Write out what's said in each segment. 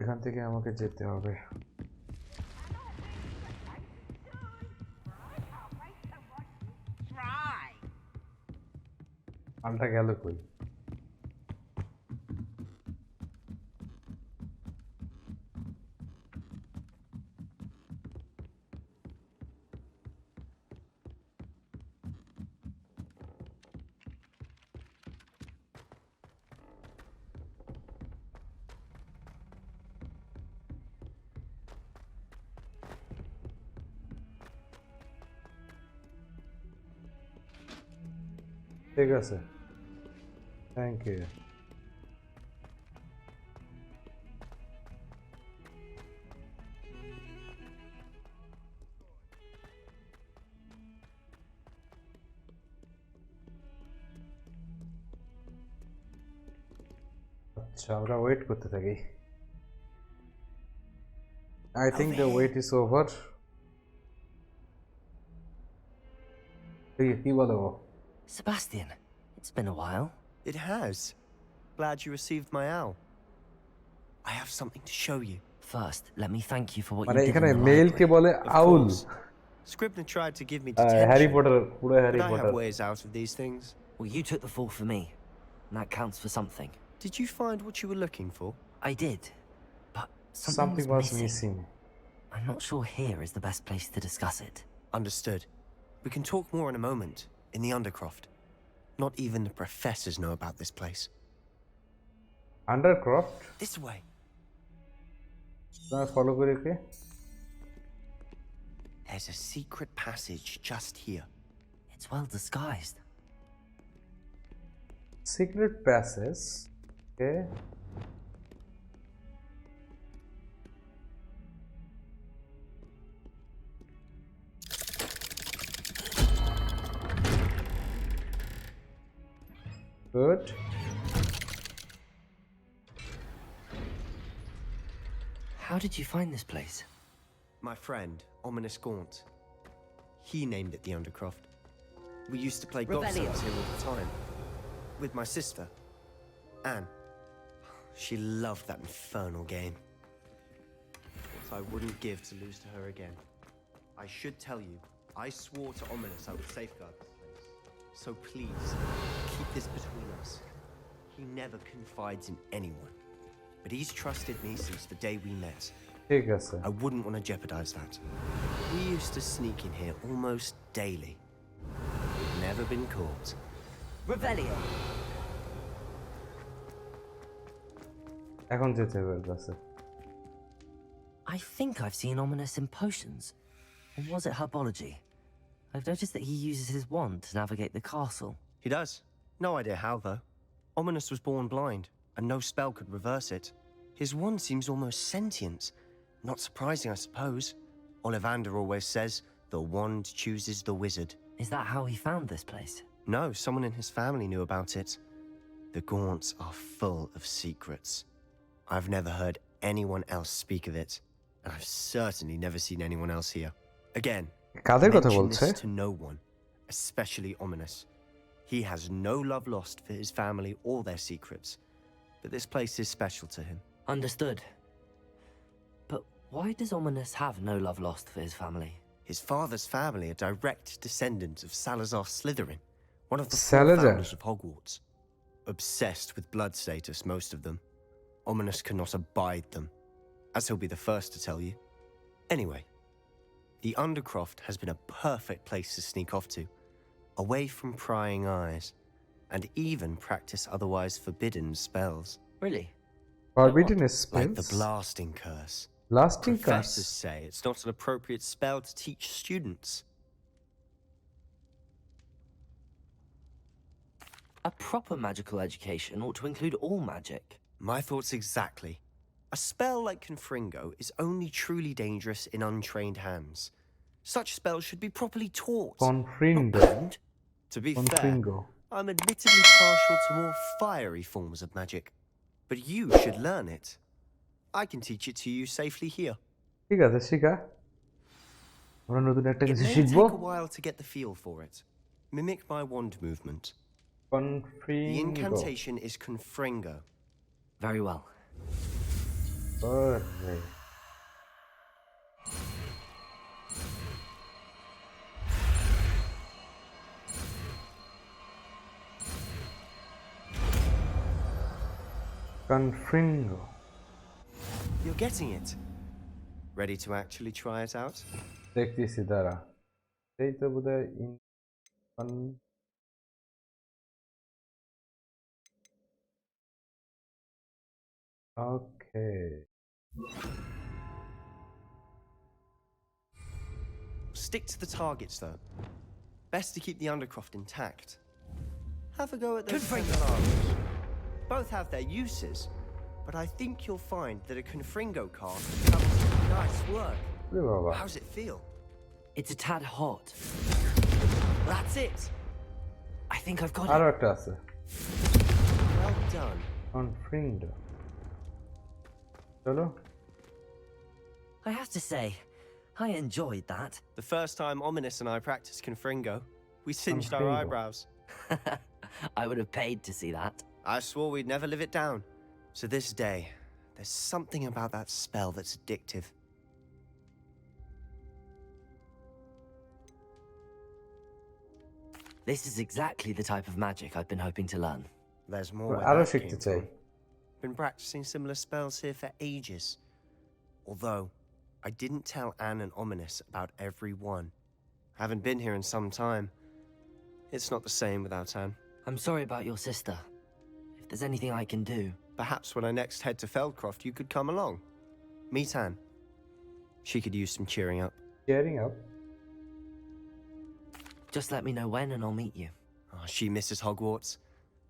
এখান থেকে আমাকে যেতে হবে। আলটা গেল কই? ঠিক আছে, থ্যাংক ইউ। আচ্ছা, আমরা ওয়েট করতে থাকি। I think the wait is over. কি বলো? Sebastian, it's been a while. It has. Glad you received my owl. I have something to show you. First, let me thank you for what মানে you did এখানে in the মেল কে library. বলে আউল। Scribner tried to give me detention. Harry Potter, পুরো Harry but I Potter. have ways out of these things. Well, you took the fall for me, and that counts for something. Did you find what you were looking for? I did, but Something was missing. I'm not sure here is the best place to discuss it. Understood. We can talk more in a moment, in the Undercroft. Not even the professors know about this place. Undercroft? This way. Follow করে কে? There's a secret passage just here. It's well disguised. Secret passage? Okay. Good. How did you find this place? My friend, Ominous Gaunt. He named it the Undercroft. We used to play gobstones here all the time. With my sister, Anne. She loved that infernal game. What I wouldn't give to lose to her again. I should tell you, I swore to Ominous I would safeguard this place. So please, keep this between us. He never confides in anyone. But he's trusted me since the day we met. ঠিক আছে। I wouldn't want to jeopardize that. We used to sneak in here almost daily. We've never been caught. Revelio. এখন যেতে হবে ওর কাছে। I think I've seen Ominous in potions. Or was it herbology? I've noticed that he uses his wand to navigate the castle. He does. No idea how, though. Ominous was born blind, and no spell could reverse it. His wand seems almost sentient. Not surprising, I suppose. Ollivander always says, the wand chooses the wizard. Is that how he found this place? No, someone in his family knew about it. The Gaunts are full of secrets. I've never heard anyone else speak of it, and I've certainly never seen anyone else here. Again, কাদের কথা mention বলছে? this to no one, especially Ominous. He has no love lost for his family or their secrets, but this place is special to him. Understood. But why does Ominous have no love lost for his family? His father's family are direct descendants of Salazar Slytherin, one of the four Salazar? founders of Hogwarts. Obsessed with blood status, most of them. Ominous cannot abide them, as he'll be the first to tell you. Anyway, the Undercroft has been a perfect place to sneak off to, away from prying eyes, and even practice otherwise forbidden spells. Really? Forbidden Like spells? the blasting curse. Blasting Professors curse? say it's not an appropriate spell to teach students. A proper magical education ought to include all magic. My thoughts exactly. A spell like Confringo is only truly dangerous in untrained hands. Such spells should be properly taught, not Confringo. banned. To be fair, Confringo. I'm admittedly partial to more fiery forms of magic, but you should learn it. I can teach it to you safely here. ঠিক আছে, শিখা। আমরা নতুন একটা It কিছু may শিখবো। take a while to get the feel for it. Mimic my wand movement. The Confringo. incantation is Confringo. Very well. Alright. Confringo. You're getting it. Ready to actually try it out? দেখতেছি দাঁড়া এই তো বোধহয় ওকে Stick to the targets, though. Best to keep the Undercroft intact. Have a go at those Confringos. Both have their uses, but I think you'll find that a Confringo card covers nice work. How's it feel? It's a tad hot. That's it. I think I've got আরো it. একটা আছে Well done. Confringo. চলো I have to say, I enjoyed that. The first time Ominous and I practiced Confringo, we singed our Confringo. eyebrows. I would have paid to see that. I swore we'd never live it down. To this day, there's something about that spell that's addictive. This is exactly the type of magic I've been hoping to learn. There's more where আরো that শিখতে came চাই from. Been practicing similar spells here for ages. Although, I didn't tell Anne and Ominous about every one. Haven't been here in some time. It's not the same without Anne. I'm sorry about your sister. If there's anything I can do... Perhaps when I next head to Feldcroft, you could come along. Meet Anne. She could use some cheering up. cheering up Just let me know when and I'll meet you. Oh, she misses Hogwarts.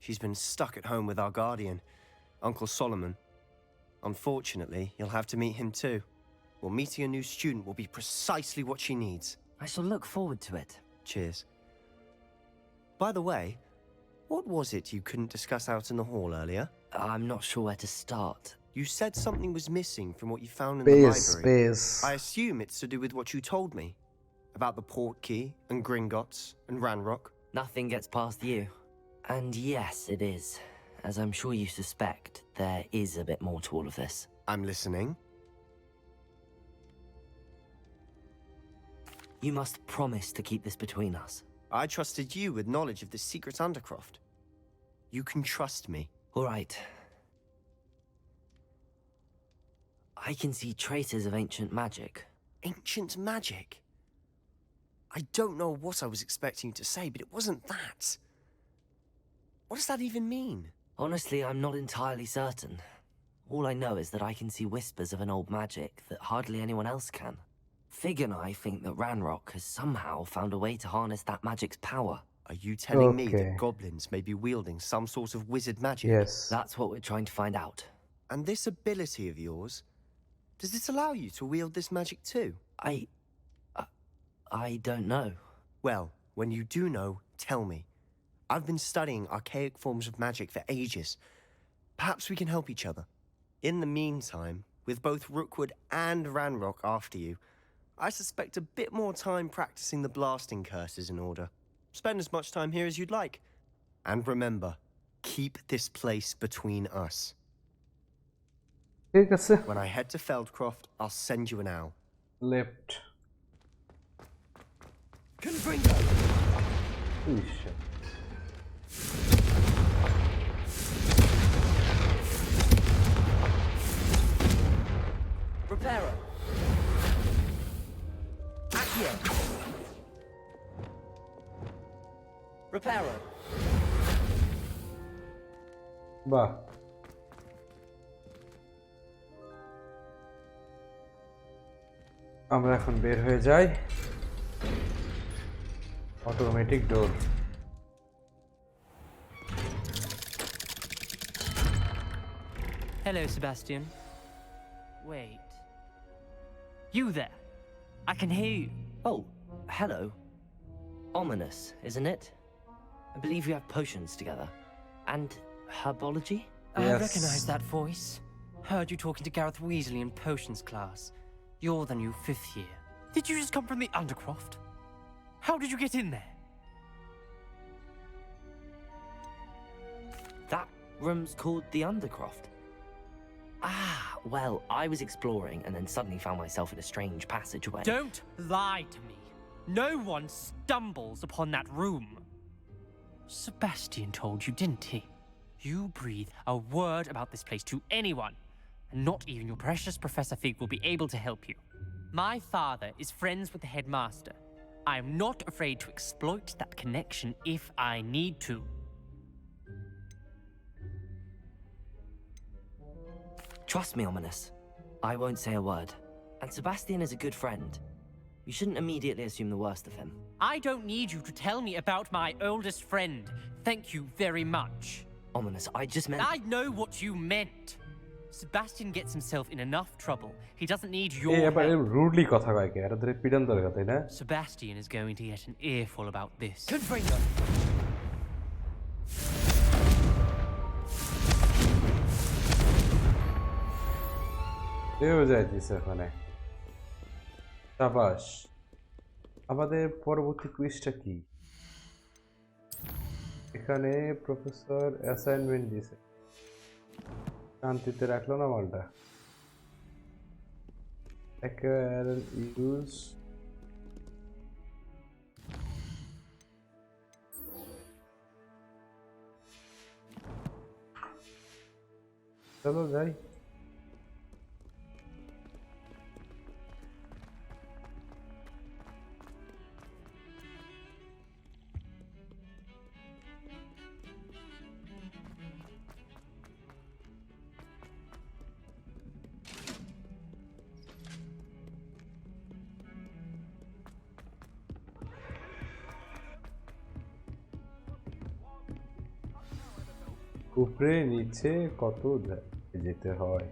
She's been stuck at home with our guardian, Uncle Solomon. Unfortunately, you'll have to meet him too. Well, meeting a new student will be precisely what she needs. I shall look forward to it. Cheers. By the way, what was it you couldn't discuss out in the hall earlier? I'm not sure where to start. You said something was missing from what you found in the library. space I assume it's to do with what you told me. About the Portkey and Gringotts and Ranrock. Nothing gets past you. And yes, it is. As I'm sure you suspect, there is a bit more to all of this. I'm listening. You must promise to keep this between us. I trusted you with knowledge of the secret Undercroft. You can trust me. All right. I can see traces of ancient magic. Ancient magic? I don't know what I was expecting you to say, but it wasn't that. What does that even mean? Honestly, I'm not entirely certain. All I know is that I can see whispers of an old magic that hardly anyone else can. Fig and I think that Ranrock has somehow found a way to harness that magic's power. Are you telling me Okay. that goblins may be wielding some sort of wizard magic? yes That's what we're trying to find out. And this ability of yours, does it allow you to wield this magic too? I don't know. Well, when you do know, tell me. I've been studying archaic forms of magic for ages. Perhaps we can help each other. In the meantime, with both Rookwood and Ranrock after you, I suspect a bit more time practicing the blasting curses in order. Spend as much time here as you'd like. And remember, keep this place between us. ঠিক আছে When I head to Feldcroft, I'll send you an owl. left Confringo! shit. Reparo. Accio. Reparo. বাহ আমরা এখন বের হয়ে যাই automatic door Hello, Sebastian. Wait. You there? I can hear you. Oh, hello. Ominous, isn't it? I believe we have potions together. And herbology? I Yes. recognize that voice. Heard you talking to Gareth Weasley in potions class. You're the new 5th year. Did you just come from the Undercroft? How did you get in there? That room's called the Undercroft. Ah, Well, I was exploring and then suddenly found myself in a strange passageway. Don't lie to me. No one stumbles upon that room. Sebastian told you, didn't he? You breathe a word about this place to anyone, and not even your precious Professor Fig will be able to help you. My father is friends with the headmaster. I am not afraid to exploit that connection if I need to. Trust me, Ominous. I won't say a word. And Sebastian is a good friend. You shouldn't immediately assume the worst of him. I don't need you to tell me about my oldest friend. Thank you very much. Ominous, I just meant... I know what you meant. Sebastian gets himself in enough trouble. He doesn't need your এবার help. Rudely কথা কয় কে এটা ধরে পিডন দরকার তাই না Sebastian is going to get an earful about this. Confringo! এও যাইতেছে ওখানে সাবাস আমাদের পরবর্তী কুইজটা কি এখানে প্রফেসর অ্যাসাইনমেন্ট দিয়েছে শান্তিতে রাখলো না মালটা acquire use চলো যাই উপরে নিচে কত যেতে হয়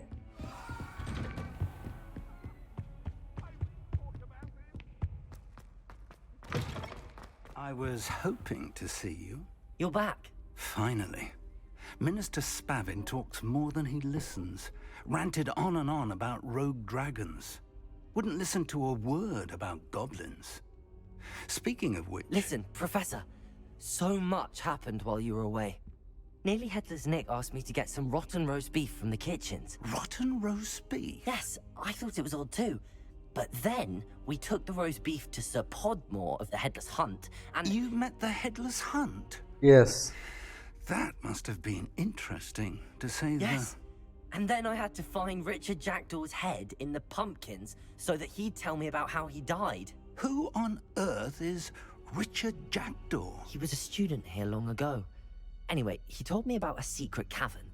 I was hoping to see you. You're back. Finally. Minister Spavin talks more than he listens. Ranted on and on about rogue dragons. Wouldn't listen to a word about goblins. Speaking of which... Listen, Professor. So much happened while you were away. Nearly Headless Nick asked me to get some rotten roast beef from the kitchens. Rotten roast beef? Yes, I thought it was odd too. But then we took the roast beef to Sir Podmore of the Headless Hunt, and... You met the Headless Hunt? yes That must have been interesting, to say the... Yes. And then I had to find Richard Jackdaw's head in the pumpkins so that he'd tell me about how he died. Who on earth is Richard Jackdaw? He was a student here long ago. Anyway, he told me about a secret cavern.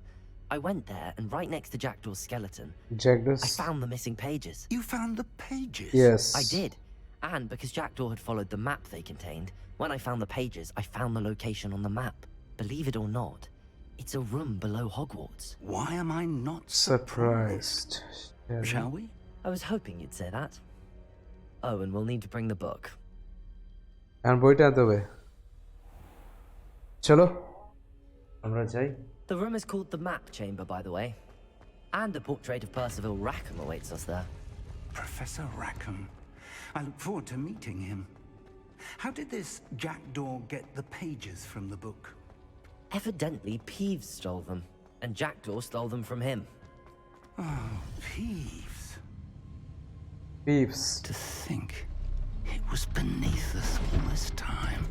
I went there, and right next to Jackdaw's skeleton, Jackdaws I found the missing pages. You found the pages? yes I did. And because Jackdaw had followed the map they contained, when I found the pages, I found the location on the map. Believe it or not, it's a room below Hogwarts. Why am I not surprised Shall we? I was hoping you'd say that. Oh, and we'll need to bring the book. আর বইটা আনতে হবে চলো আমরা যাই The room is called the Map Chamber, by the way. And a portrait of Percival Rackham awaits us there. Professor Rackham. I look forward to meeting him. How did this Jackdaw get the pages from the book? Evidently, Peeves stole them, and Jackdaw stole them from him. Oh, Peeves. Peeves To think it was beneath us all this time.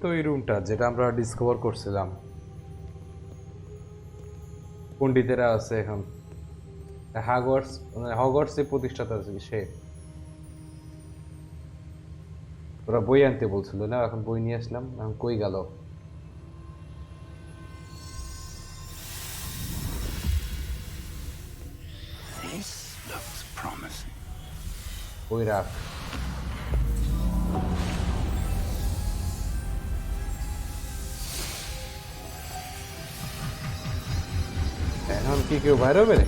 তো এই রুমটা যেটা আমরা discover করছিলাম পণ্ডিতেরা আছে এখন Hogwarts এর প্রতিষ্ঠাতা আছে সে ওরা বই আনতে বলছিল না এখন বই নিয়ে আসলাম এখন কই গেল This looks promising. বই রাখ এখন কি কেউ বাইরে হবে রে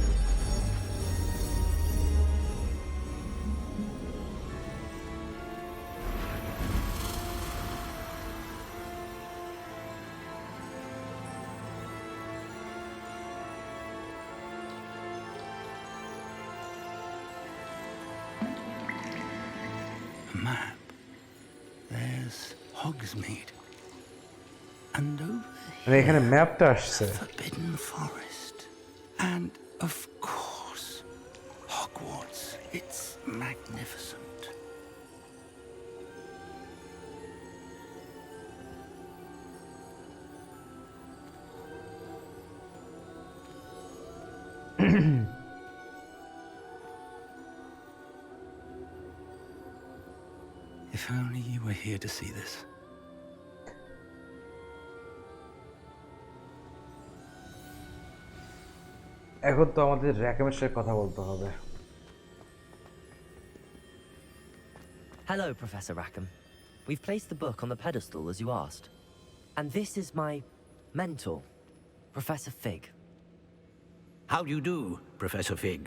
Map. Hogsmeade. And over মানে এখানে here, ম্যাপটা আসছে the Forbidden Forest. And of course, Hogwarts. It's magnificent. If only you were here to see this. এখন তো আমাদের র্যাকেমের সাথে কথা বলতে হবে Hello, Professor Rackham. We've placed the book on the pedestal as you asked. And this is my mentor, Professor Fig. How do you do, Professor Fig?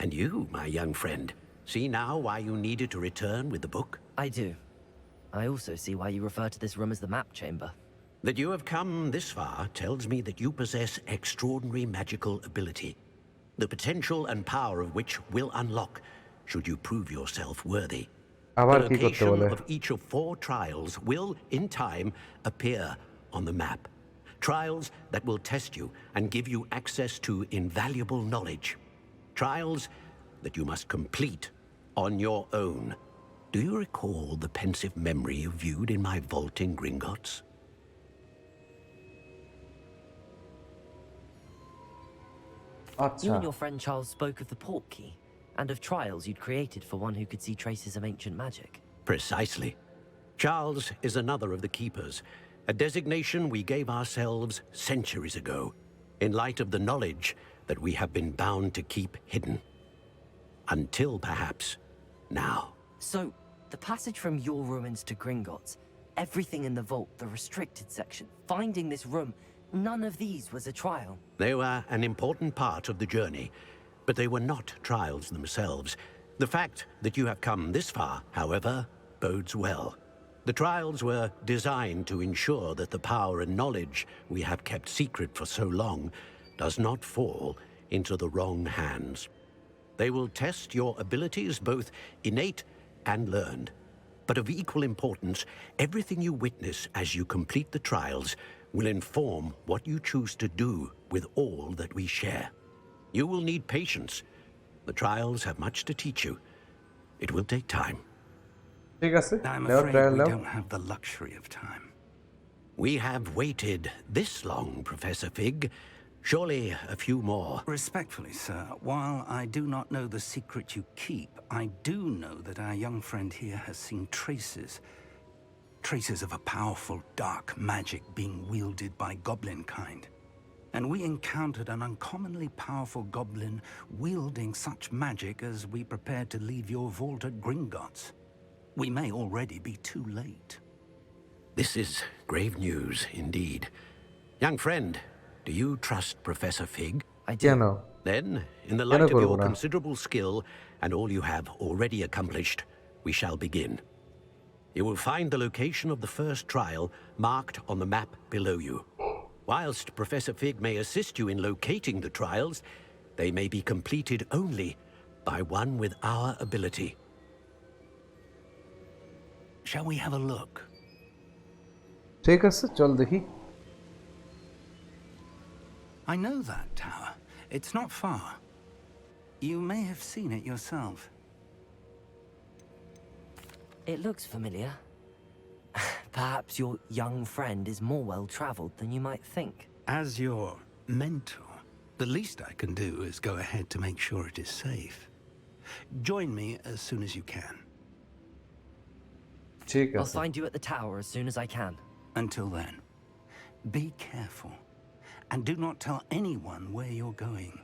And you, my young friend, see now why you needed to return with the book? I do. I also see why you refer to this room as the map chamber. That you have come this far tells me that you possess extraordinary magical ability, the potential and power of which will unlock should you prove yourself worthy. আবার The কি করতে location বলে of each of 4 trials will, in time, appear on the map. Trials that will test you and give you access to invaluable knowledge. Trials that you must complete on your own. Do you recall the pensive memory you viewed in my vault in Gringotts? You আচ্ছা and your friend Charles spoke of the port key and of trials you'd created for one who could see traces of ancient magic. Precisely. Charles is another of the Keepers, a designation we gave ourselves centuries ago, in light of the knowledge that we have been bound to keep hidden. Until perhaps now. So, the passage from your ruins to Gringotts, everything in the vault, the restricted section, finding this room, none of these was a trial. They were an important part of the journey, but they were not trials themselves. The fact that you have come this far, however, bodes well. The trials were designed to ensure that the power and knowledge we have kept secret for so long does not fall into the wrong hands. They will test your abilities, both innate and learned. But of equal importance, everything you witness as you complete the trials will inform what you choose to do with all that we share. You will need patience. The trials have much to teach you. It will take time. ঠিক আছে I'm now afraid trial we now don't have the luxury of time. We have waited this long, Professor Fig. Surely a few more. Respectfully, sir, while I do not know the secret you keep, I do know that our young friend here has seen traces of a powerful dark magic being wielded by goblin kind. And we encountered an uncommonly powerful goblin wielding such magic as we prepared to leave your vault at Gringotts. We may already be too late. This is grave news indeed. Young friend, do you trust Professor Fig? I do. কেন Then, in the কেন light of করবো your না? considerable skill and all you have already accomplished, we shall begin. You will find the location of the first trial marked on the map below you. Whilst Professor Fig may assist you in locating the trials, they may be completed only by one with our ability. Shall we have a look? ঠিক আছে চল দেখি I know that tower. It's not far. You may have seen it yourself. It looks familiar. Perhaps your young friend is more well-traveled than you might think. As your mentor, the least I can do is go ahead to make sure it is safe. Join me as soon as you can. ঠিক I'll আছে find you at the tower as soon as I can. Until then, be careful and do not tell anyone where you're going.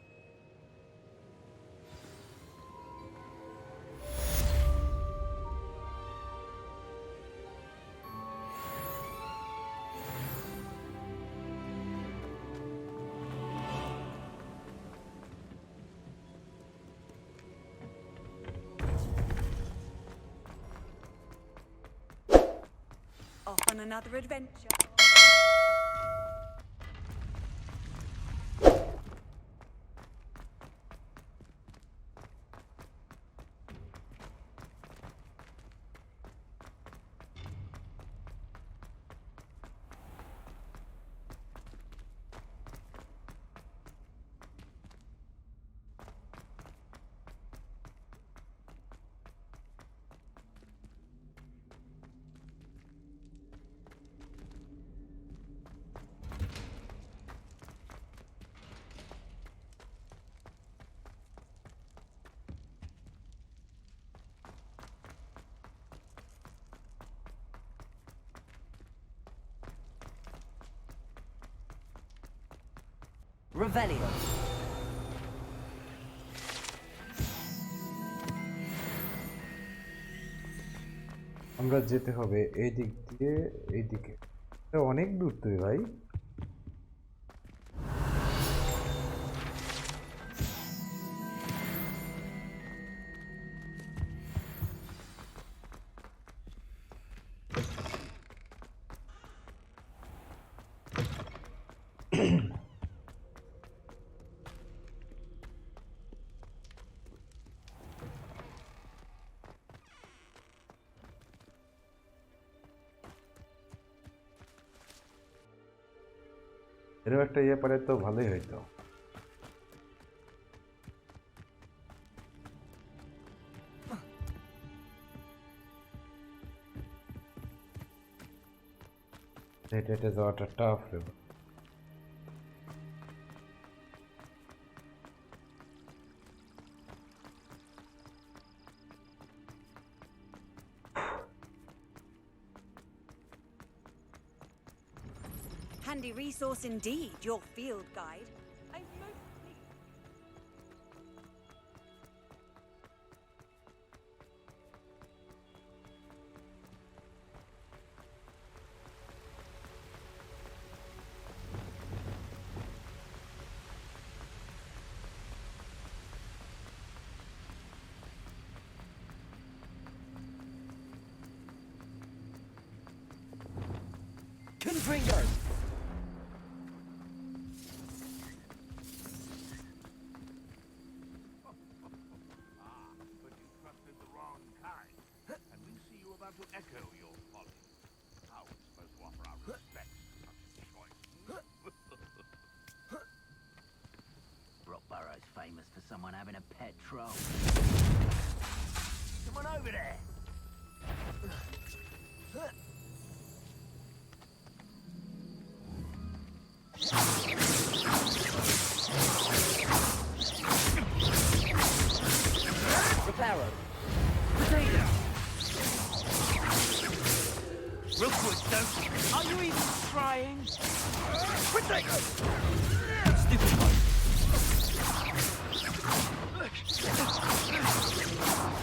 Off on another adventure. Revelio. আমরা যেতে হবে এই দিক দিয়ে এই দিকে। এটা অনেক দূর তুই ভাই। এরকম একটা ইয়ে পারে তো ভালোই হইতো। এটা যাওয়াটা টাফ রে। Handy resource indeed, your field guide. I've mostly... Confringo! But you trusted the wrong kind, and we see you about to echo your folly. How are we supposed to offer our respects to such a choice? Rockborough's famous for someone having a pet troll. Someone over there! Reparo. Potato! Rookwood, don't... Are you even trying? Potato! Stupid one.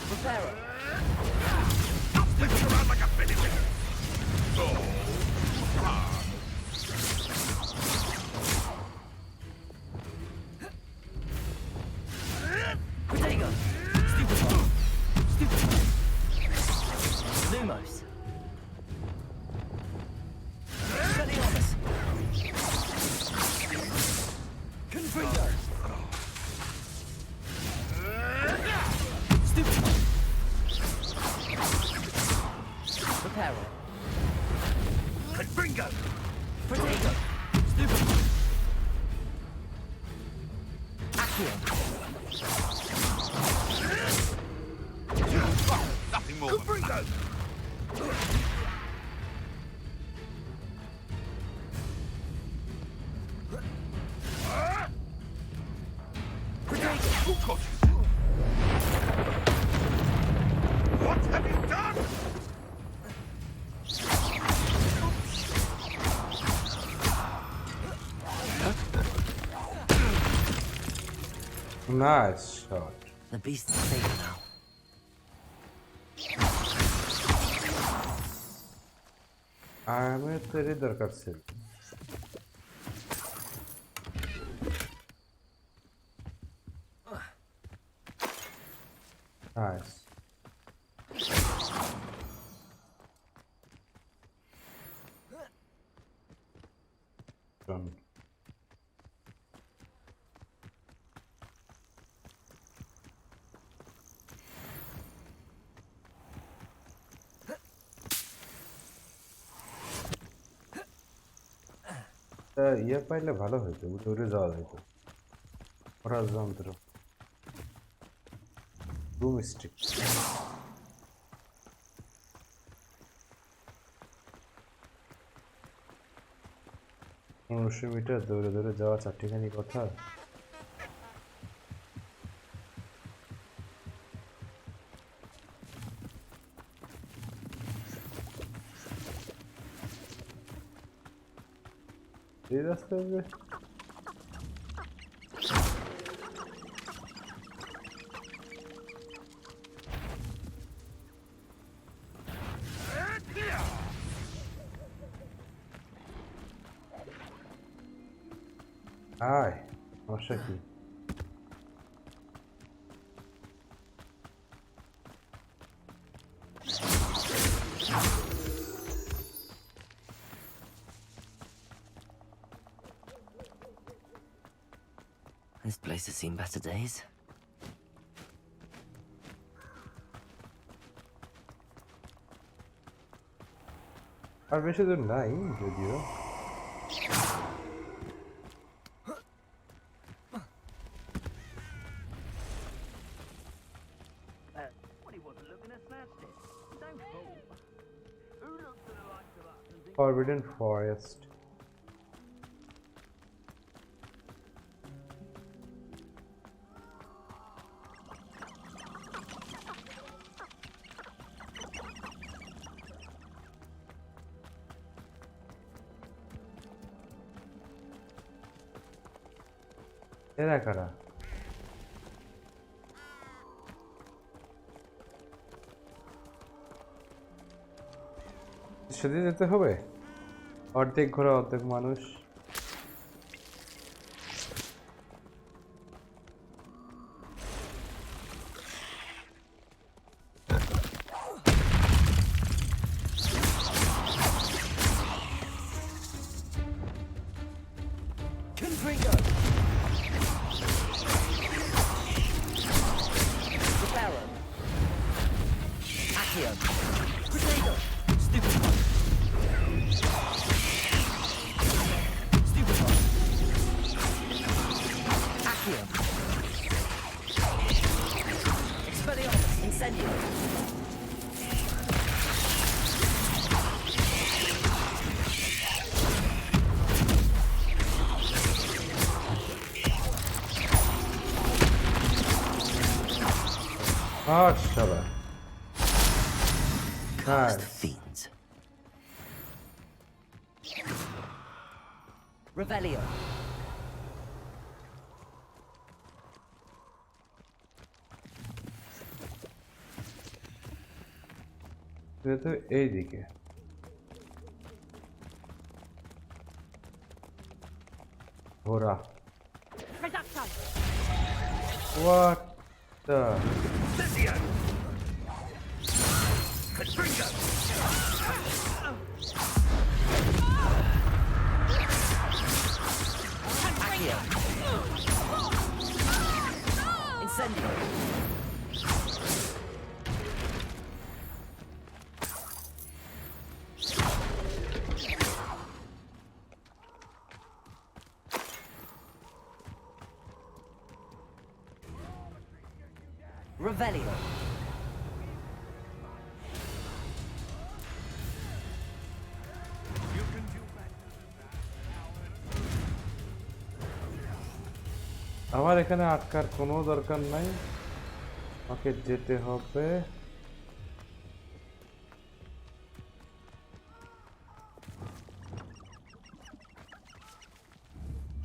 Reparo. Stop flipping around like a billy whip! Oh, Diagon. Stupid one. Stupid one. Lumos. Expelliarmus. Confringo. Stupid one. Reparo. Confringo! Potato. Stupid one. Accio. Nothing more than that. Who caught you? What have you done? Nice shot. The beast is safe now. আমার তো এরই দরকার ছিল। Nice. Done. ইয়ে পাইলে ভালো হইতো, উড়ে উড়ে যাওয়া যেত। ওরা যন্ত্র বুম স্টিক। 1500 মিটার দৌড়ে দৌড়ে যাওয়া চারটিখানি কথা। এই রাস্তায় আয় সমস্যা কি This place has seen better days. আর বেশি দূর নাই যদিও What he wasn't looking at snatched it. Don't fool. Who looks at the likes of us and thinks Forbidden Forest এরা কারা সেদিন যেতে হবে অর্ধেক ঘোড়া অর্ধেক মানুষ শালা Curse the fiends. Revelio. যেতে এইদিকে ঘোড়া What the Incendio. Revelio. You can do better than that, আমার এখানে আটকার কোনো দরকার নাই আমাকে যেতে হবে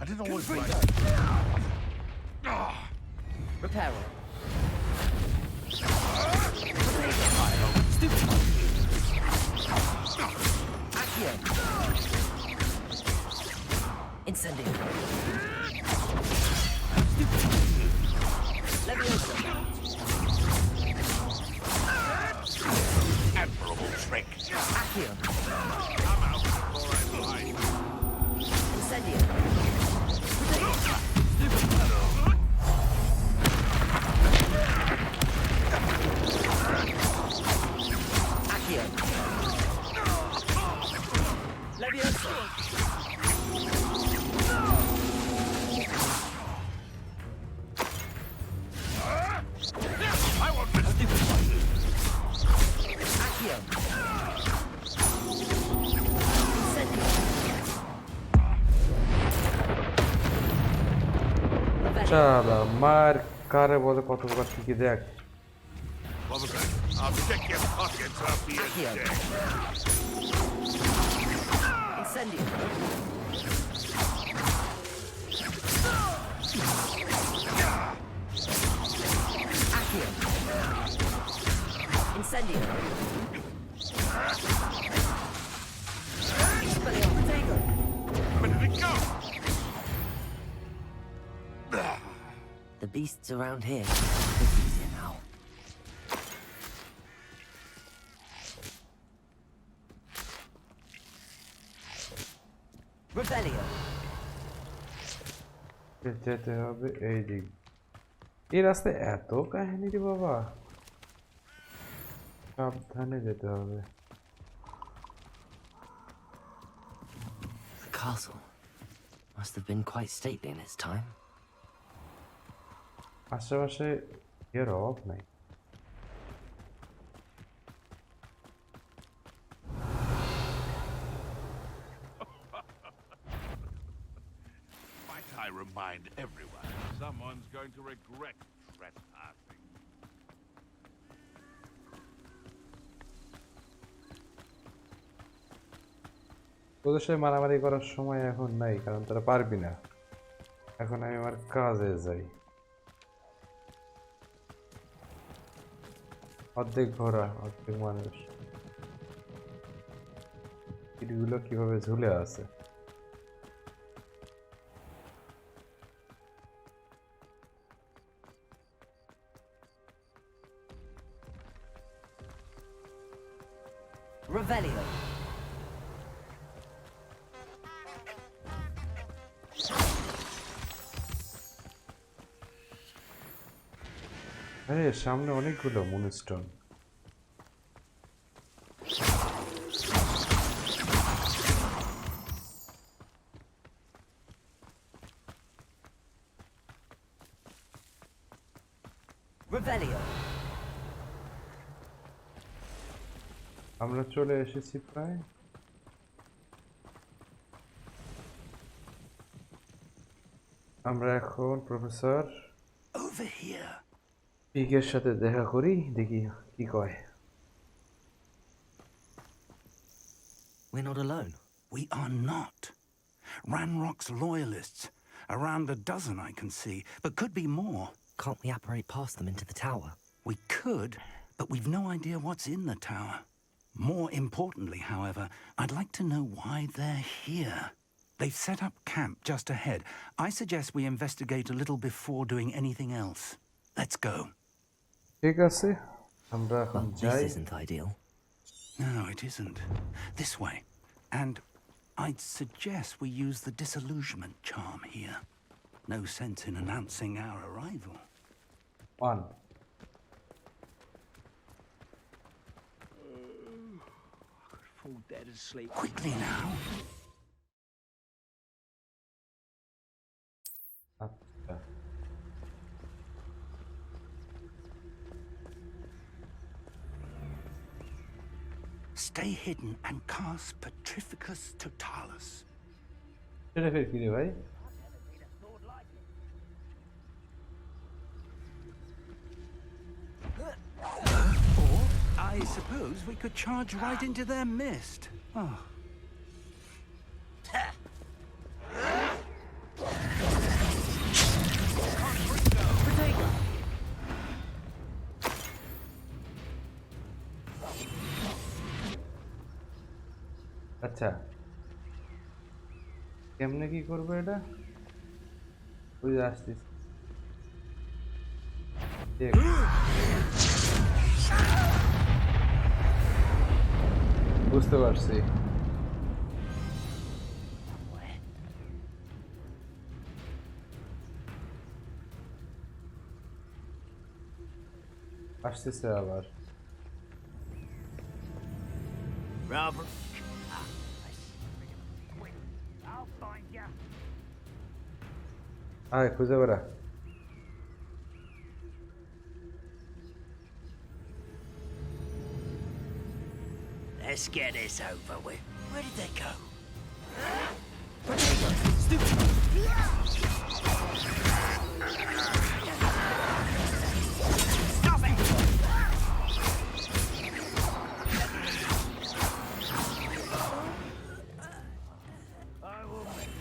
I didn't always like Reparo. Accio. Incendio. Leviosa. admirable trick. Accio. I'm out before I'm blind. Incendio. Accio. Leviosa. I won't miss you. Accio. Incendio. শালা মার কারে বলে কত প্রকার কি দেখ Pomegranate, I'll check your pockets after you're Accio. dead. Incendio. Accio. Incendio. Expelliarmus. Where did it go? beasts around here are a bit easier now. Revelio. যেতে হবে এই দিক। এই রাস্তায় এত কাহিনী রে বাবা, সাবধানে যেতে হবে। The castle must have been quite stately in its time. আশেপাশে এর অভাব নাই। Might I remind everyone, someone's going to regret trespassing. তোদের সাথে মারামারি করার সময় এখন নাই, কারণ তোরা পারবি না। এখন আমি আমার কাজে যাই। অর্ধেক ঘোড়া অর্ধেক মানুষ, ইটগুলো কিভাবে ঝুলে আছে। Revelio. আরে সামনে অনেকগুলো মুনস্টোন। Revelio. আমরা চলে এসেছি প্রায়। আমরা এখন প্রফেসর Over here. পিকের সাথে দেখা করি, দেখি কি কয়। We're not alone. We are not. Ranrock's loyalists. Around a dozen I can see, but could be more. Can't we apparate past them into the tower? We could, but we've no idea what's in the tower. More importantly, however, I'd like to know why they're here. They've set up camp just ahead. I suggest we investigate a little before doing anything else. Let's go. ঠিক আছে, আমরা এখন Well, যাই। this isn't ideal. No, it isn't. This way. And I'd suggest we use the disillusionment charm here. No sense in announcing our arrival. One. I could fall dead asleep. Quickly now. আচ্ছা, Stay hidden and cast Petrificus Totalis. সেটা ফের কি রে ভাই? Or, I suppose we could charge right into their mist. Oh. আচ্ছা, কেমনে কি করবো এটা? ওই যে আসছিস, দেখ। বুঝতে পারছি। আসতেছে আবার। Rather. আয় খুঁজে বেড়া। Let's get this over with. Where did they go? Stop it! I will make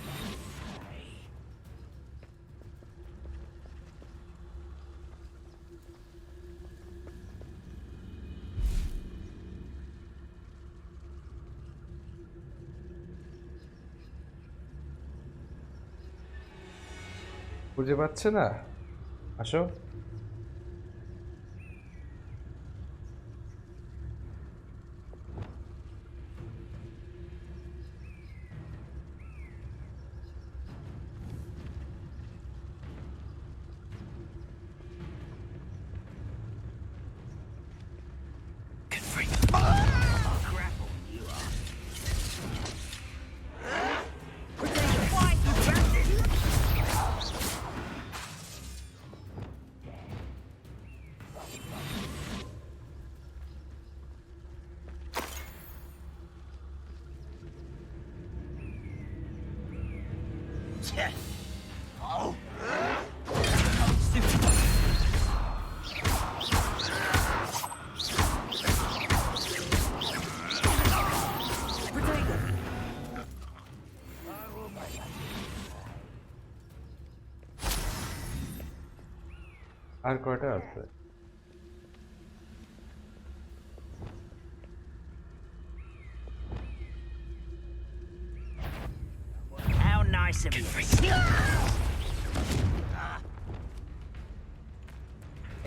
খুঁজে পাচ্ছে না। আসো। আর কয়টা আছে? How nice of you.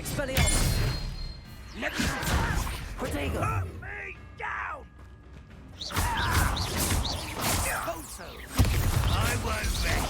Expelliarmus! Protego! Me down! I won't rest.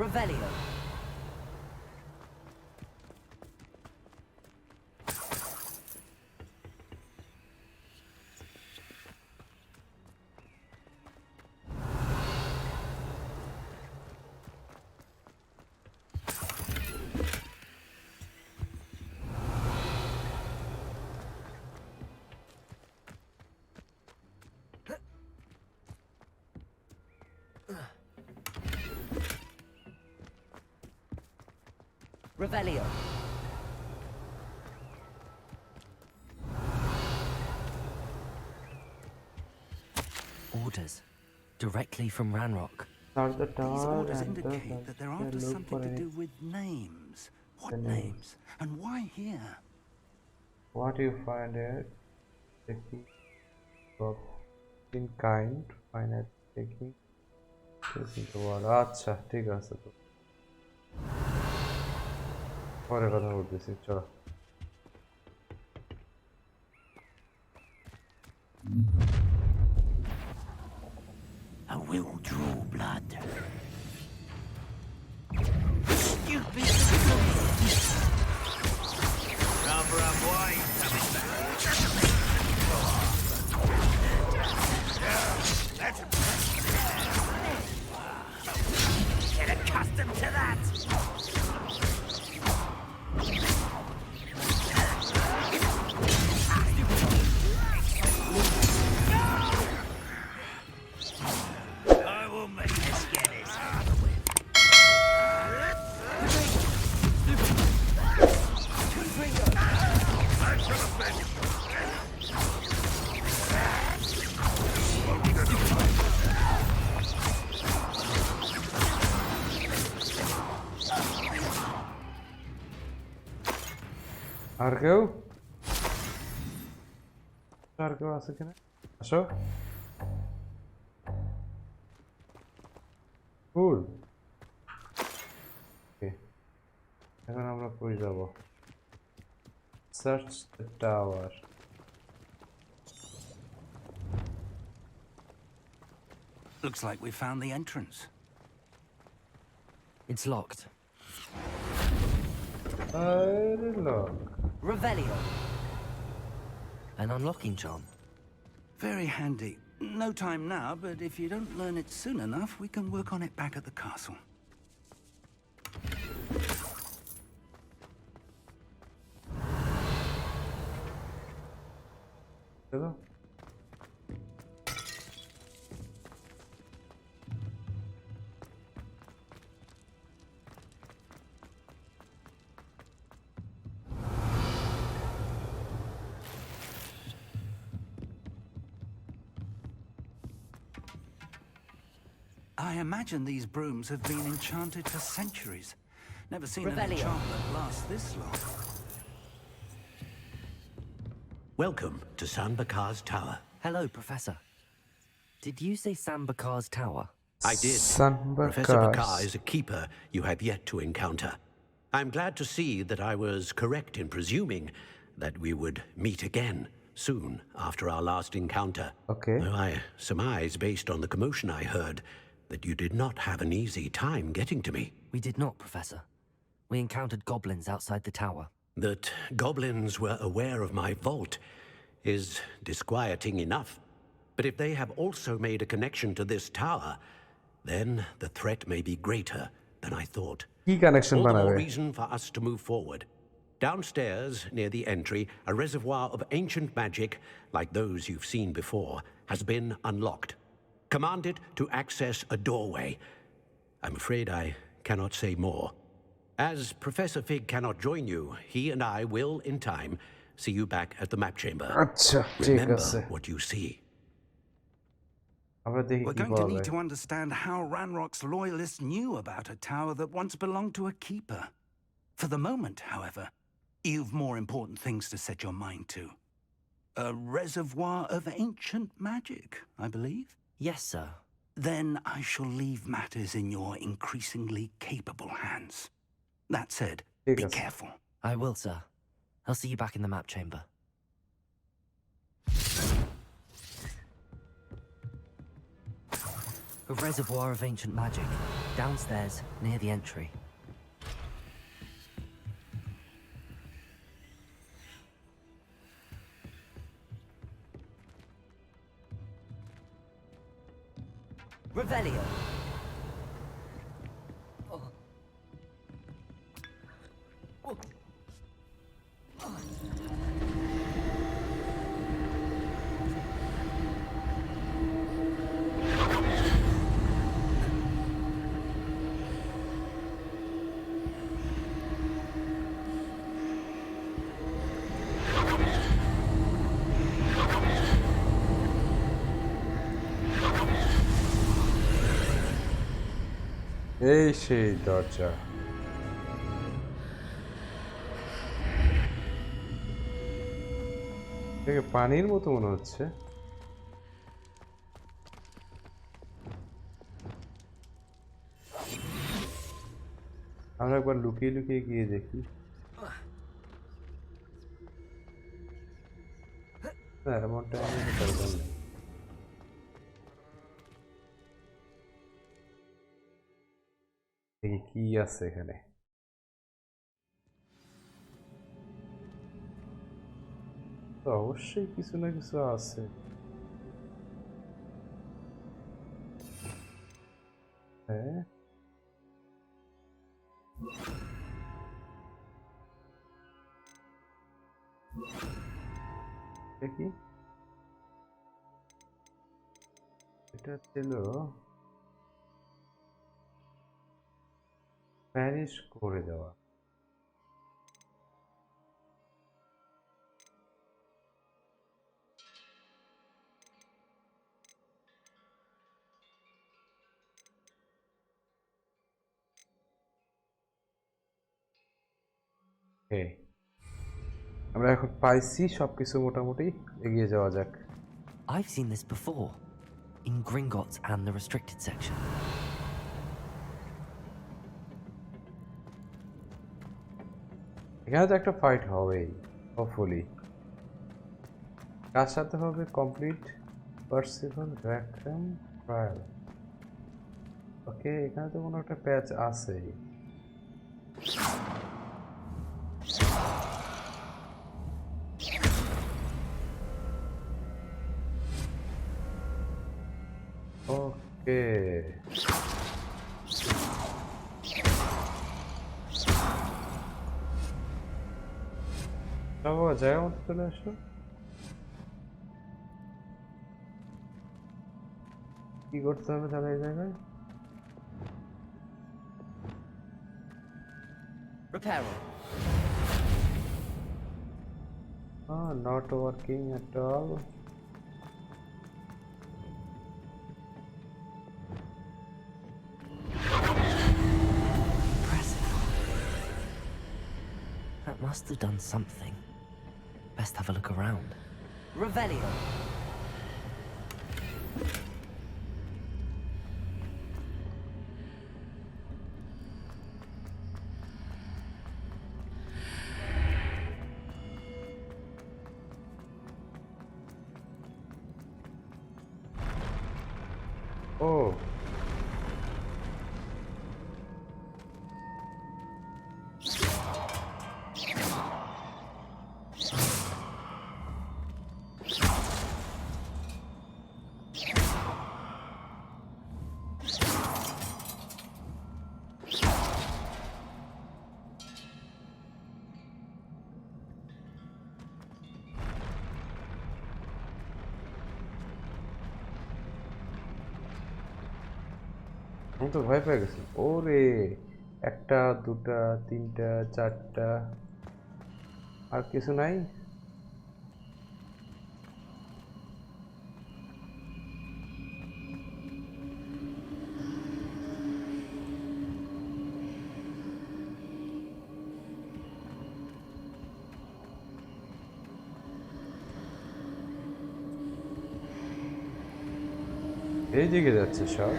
Revelio. Revelio. Orders. Directly from Ranrock. Start the These tower orders and indicate that they're after look something for to any. do with names. What The names. names? And why here? What you find here? Taking in kind, finite taking. Taking the wall. আচ্ছা ঠিক আছে তো পরে কথা বলতেছি চলো I will draw blood. Stupid. Rubber and white coming back. Get accustomed to that. I will make this get his heart with. I'm gonna finish. আর কেউ আর কেউ আছে কিনা আসো ফুল এখন আমরা কই যাব search the tower Looks like we found the entrance. It's locked. look Revelio. An unlocking charm. Very handy. No time now, but if you don't learn it soon enough, we can work on it back at the castle. চলো I imagine these brooms have been enchanted for centuries. Never seen an Revelio. enchantment last this long. Welcome to Sanbakar's Tower. Hello, Professor. Did you say Sambakar's tower? I did. Professor Bakar is a keeper you have yet to encounter. I'm glad to see that I was correct in presuming that we would meet again soon after our last encounter. Okay. Though I surmise, based on the commotion I heard, that you did not have an easy time getting to me. We did not, Professor. We encountered goblins outside the tower. That goblins were aware of my vault is disquieting enough. But if they have also made a connection to this tower, then the threat may be greater than I thought. কি connection All the more বানাবে reason for us to move forward. Downstairs, near the entry, a reservoir of ancient magic, like those you've seen before, has been unlocked. Command it to access a doorway. I'm afraid I cannot say more. As Professor Fig cannot join you, he and I will, in time, see you back at the map chamber. আচ্ছা ঠিক Remember আছে what you see. আমরা দেখি We're কি going পাওয়া to need যায় to understand how Ranrock's loyalists knew about a tower that once belonged to a keeper. For the moment, however, you've more important things to set your mind to. A reservoir of ancient magic, I believe. Yes, sir. Then I shall leave matters in your increasingly capable hands. That said, ঠিক be আছে I careful. will, sir. I'll see you back in the map chamber. A reservoir of ancient magic. Downstairs, near the entry. Revelio. এই সেই দরজা দেখে পানির মতো মনে হচ্ছে আমরা একবার লুকিয়ে লুকিয়ে গিয়ে দেখি না এমনটা আমি দরকার নেই দেখি কি আছে এখানে তো অবশ্যই কিছু না কিছু আছে হ্যাঁ দেখি এটা ছিল প্যারিশ করে দেওয়া আমরা এখন পাইছি সবকিছু মোটামুটি এগিয়ে যাওয়া যাক I've seen this before. In Gringotts and the restricted section. এখানে তো একটা ফাইট হবেই হোপফুলি কার সাথে হবে কমপ্লিট পার্সিবল র্যাকম ট্রায়াল ওকে এখানে তো কোনো একটা প্যাচ আছেই ওকে যাবো জায়গা মতো চলে আসো কি করতে হবে তাহলে এই জায়গায় Reparo. not working at all Impressive. That must have done something. Best have a look around. Revelio. oh আমি তো ভয় পেয়ে গেছি ওরে একটা দুটা তিনটা চারটা আর কিছু নাই এই দিকে যাচ্ছে সব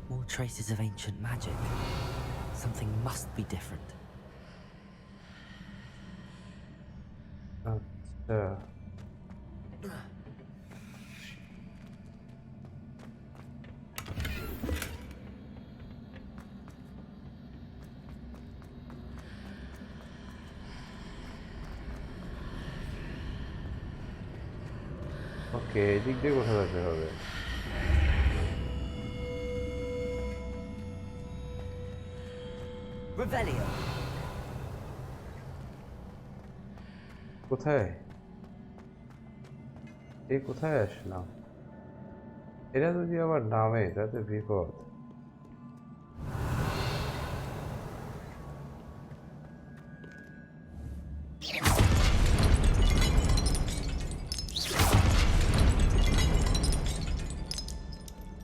More traces of ancient magic. Something must be different. আচ্ছা ওকে এদিক দিয়ে কোথাও যেতে হবে Revelio. কোথায় এই কোথায় আসলাম এরা যদি আবার নামে তাতে বিপদ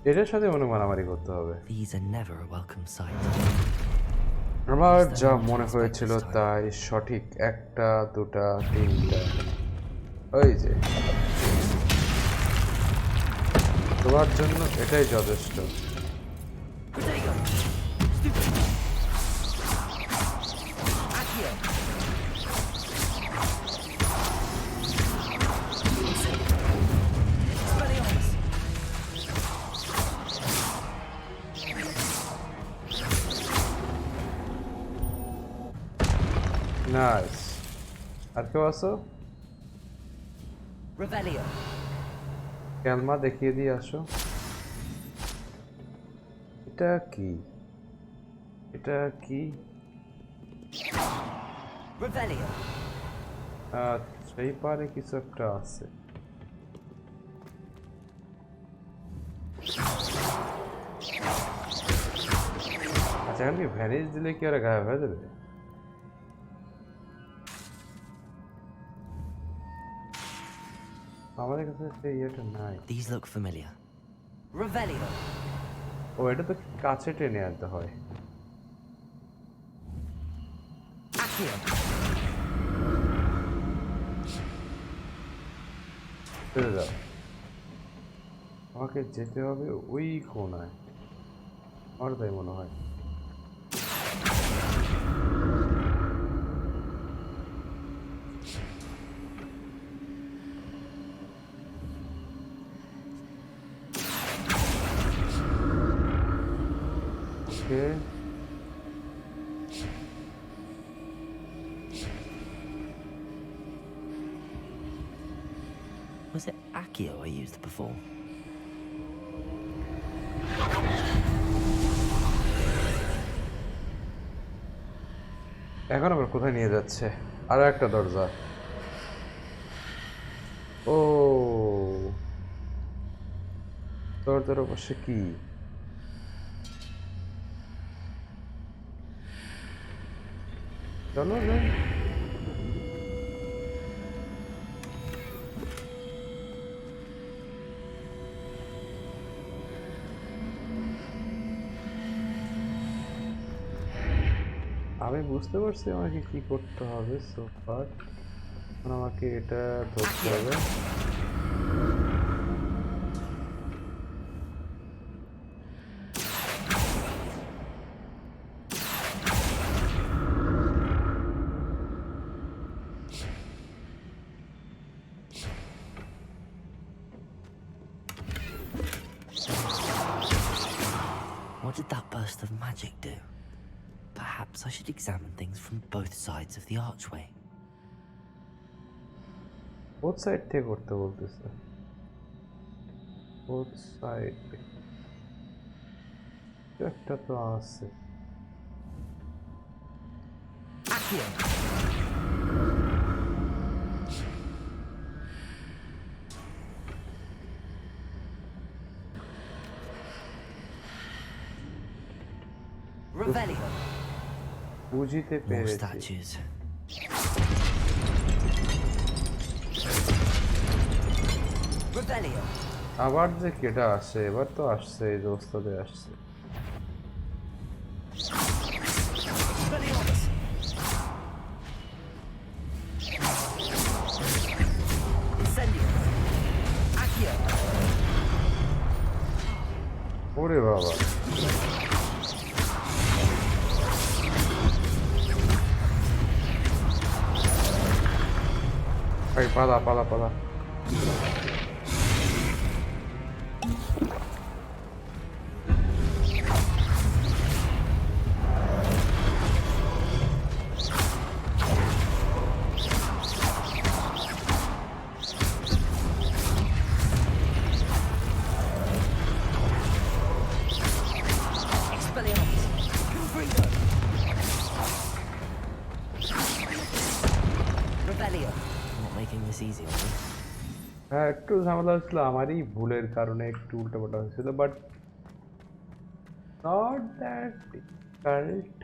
এটার সাথে মনে মারামারি করতে হবে These are never a welcome sight. আমার যা মনে হয়েছিল তাই সঠিক একটা দুটা তিনটা ওই যে তোমার জন্য এটাই যথেষ্ট Diagon. Stupid. Accio. Expelliarmus. Nice আর কেউ আছো Revelio. ক্যালমা দেখিয়ে দিয়ে আসো এটা কি এটা কি Revelio. আচ্ছা এই পারে কিছু একটা আছে আচ্ছা এখন কি ভ্যানিশ দিলে কি আর গায়েব হয়ে যাবে আমাদের কাছে সেই ইয়েটা নাই These look familiar. Revelio. ও এটা তো কাছে টেনে আনতে হয় Accio. চলে যাও আমাকে যেতে হবে ওই কোনায় আমার তাই মনে হয় ওকে Was it Accio I used before? এখন আবার কোথায় নিয়ে যাচ্ছে? আরো একটা দরজা। ও দরজার অবশ্য কি? চলো যাই। আমি বুঝতে পারছি আমাকে কি করতে হবে। সো ফার আমাকে এটা ধরতে হবে। What did that burst of magic do? Perhaps I should examine things from both sides of the archway. Both side থেকে করতে বলতেছে। Both side একটা তো আছে। Accio! Revelio! বুঝিতে More পেরেছি। statues. Revelio! আবার যে কেটা আসে, এবার তো আসছে, এই যে ওস্তাদে আসছে। Expelliarmus! Incendio! Accio! ওরে বাবা, ভাই পালা পালা পালা। Expelliarmus! Confringo! Revelio! Not making this easy on me. হ্যাঁ একটু ঝামেলা হচ্ছিল, আমারই ভুলের কারণে একটু উল্টাপাল্টা হয়েছিল, বাট নট দ্যাট ডিফিকাল্ট।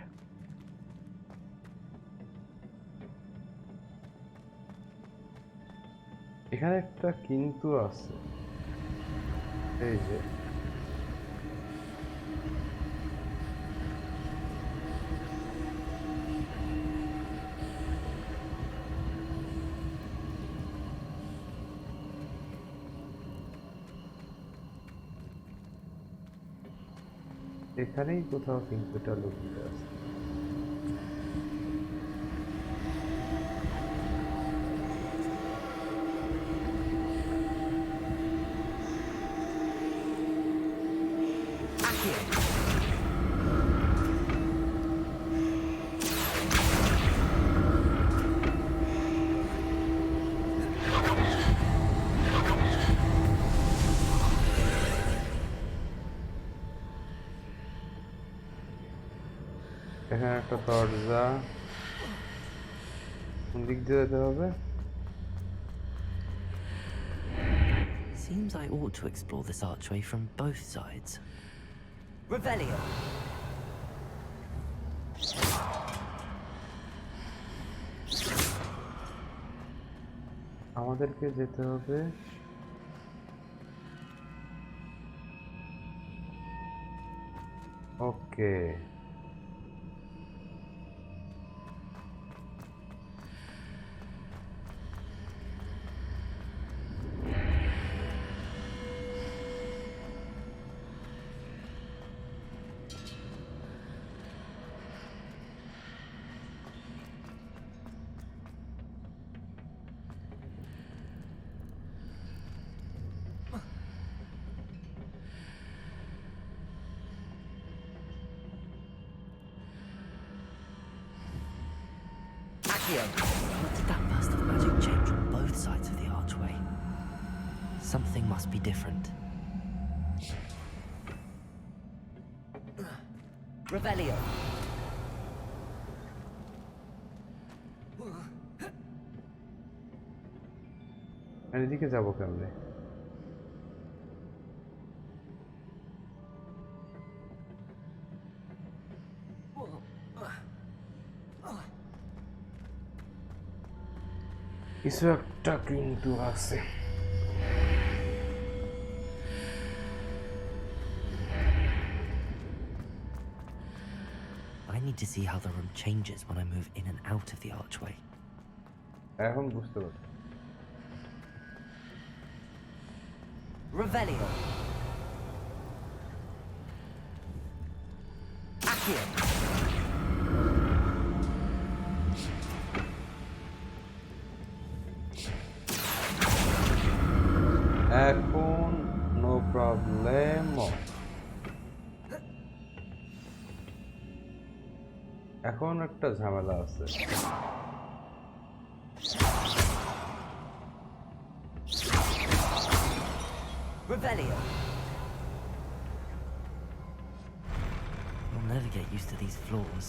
এখানে একটা কিন্তু আছে, এই যে এখানেই কোথাও কিন্তুটা লুকিয়ে আছে। এখানে একটা দরজা, কোন দিক দিয়ে যেতে হবে? Seems I ought to explore this archway from both sides. Revelio! আমাদেরকে যেতে হবে ওকে। What did that burst of magic change on both sides of the archway? Something must be different. Revelio. আর এদিকে যাবো কেমনে? কিছু একটা কিন্তু আছে। I need to see how the room changes when I move in and out of the archway. এখন বুঝতে পারছি। Revelio. Accio. এখন নো প্রবলেম। এখন একটা ঝামেলা আছে। Revelio. I'll never get used to these floors.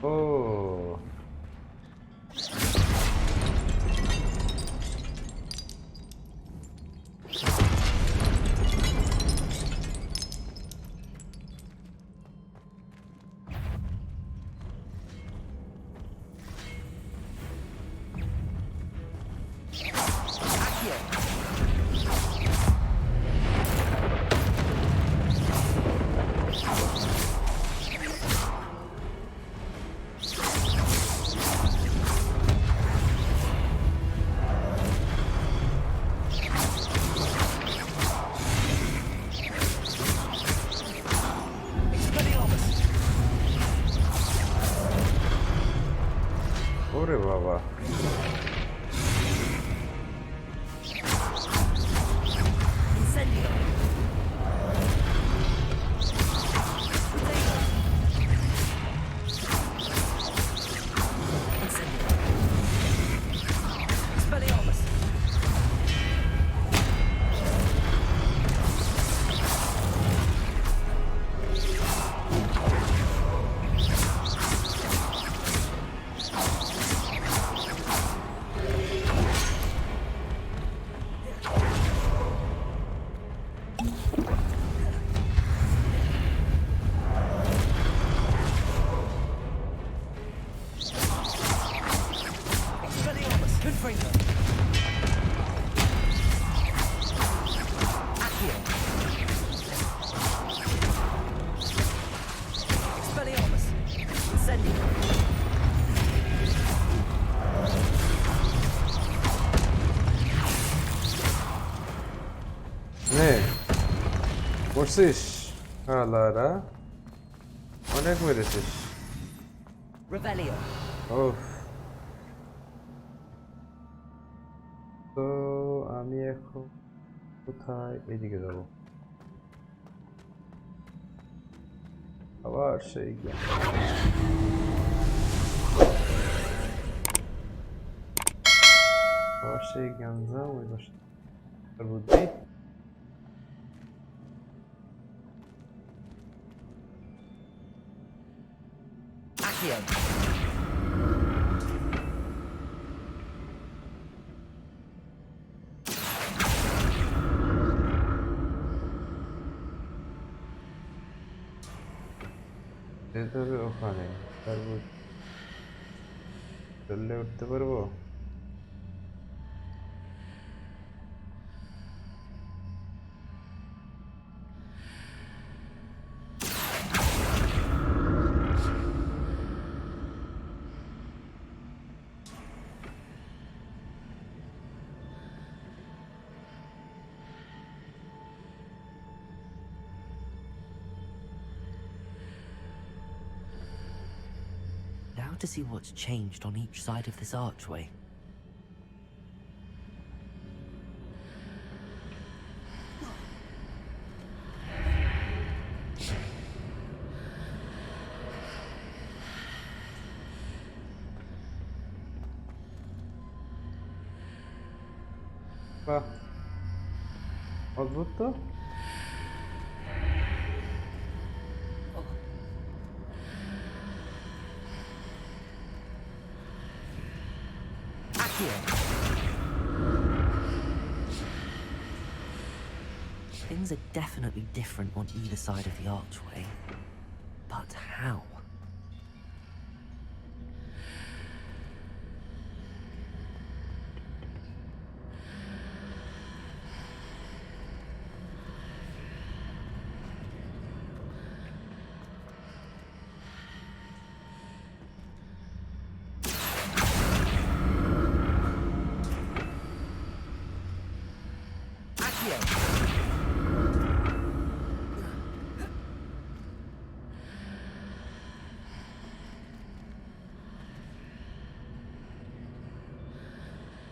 Oh. ওরে বাবা, Incendio. Incendio. Expelliarmus. Expelliarmus. Confringo. Accio. Expelliarmus. Incendio. নে করছিস হালারা, অনেক মেরেছিস। Revelio. ওহ, তো আমি এখন কোথায়? এদিকে যাব। আবার সেই জ্ঞান। আবার সেই জ্ঞানজাম, ওই পাশে তার বুদ্ধি। Accio. যেতে হবে ওখানে, তার বুদ্ধি। চললে উঠতে পারবো? Now to see what's changed on each side of this archway. বাহ, অদ্ভুত তো। Accio. Things are definitely different on either side of the archway. But how? Accio.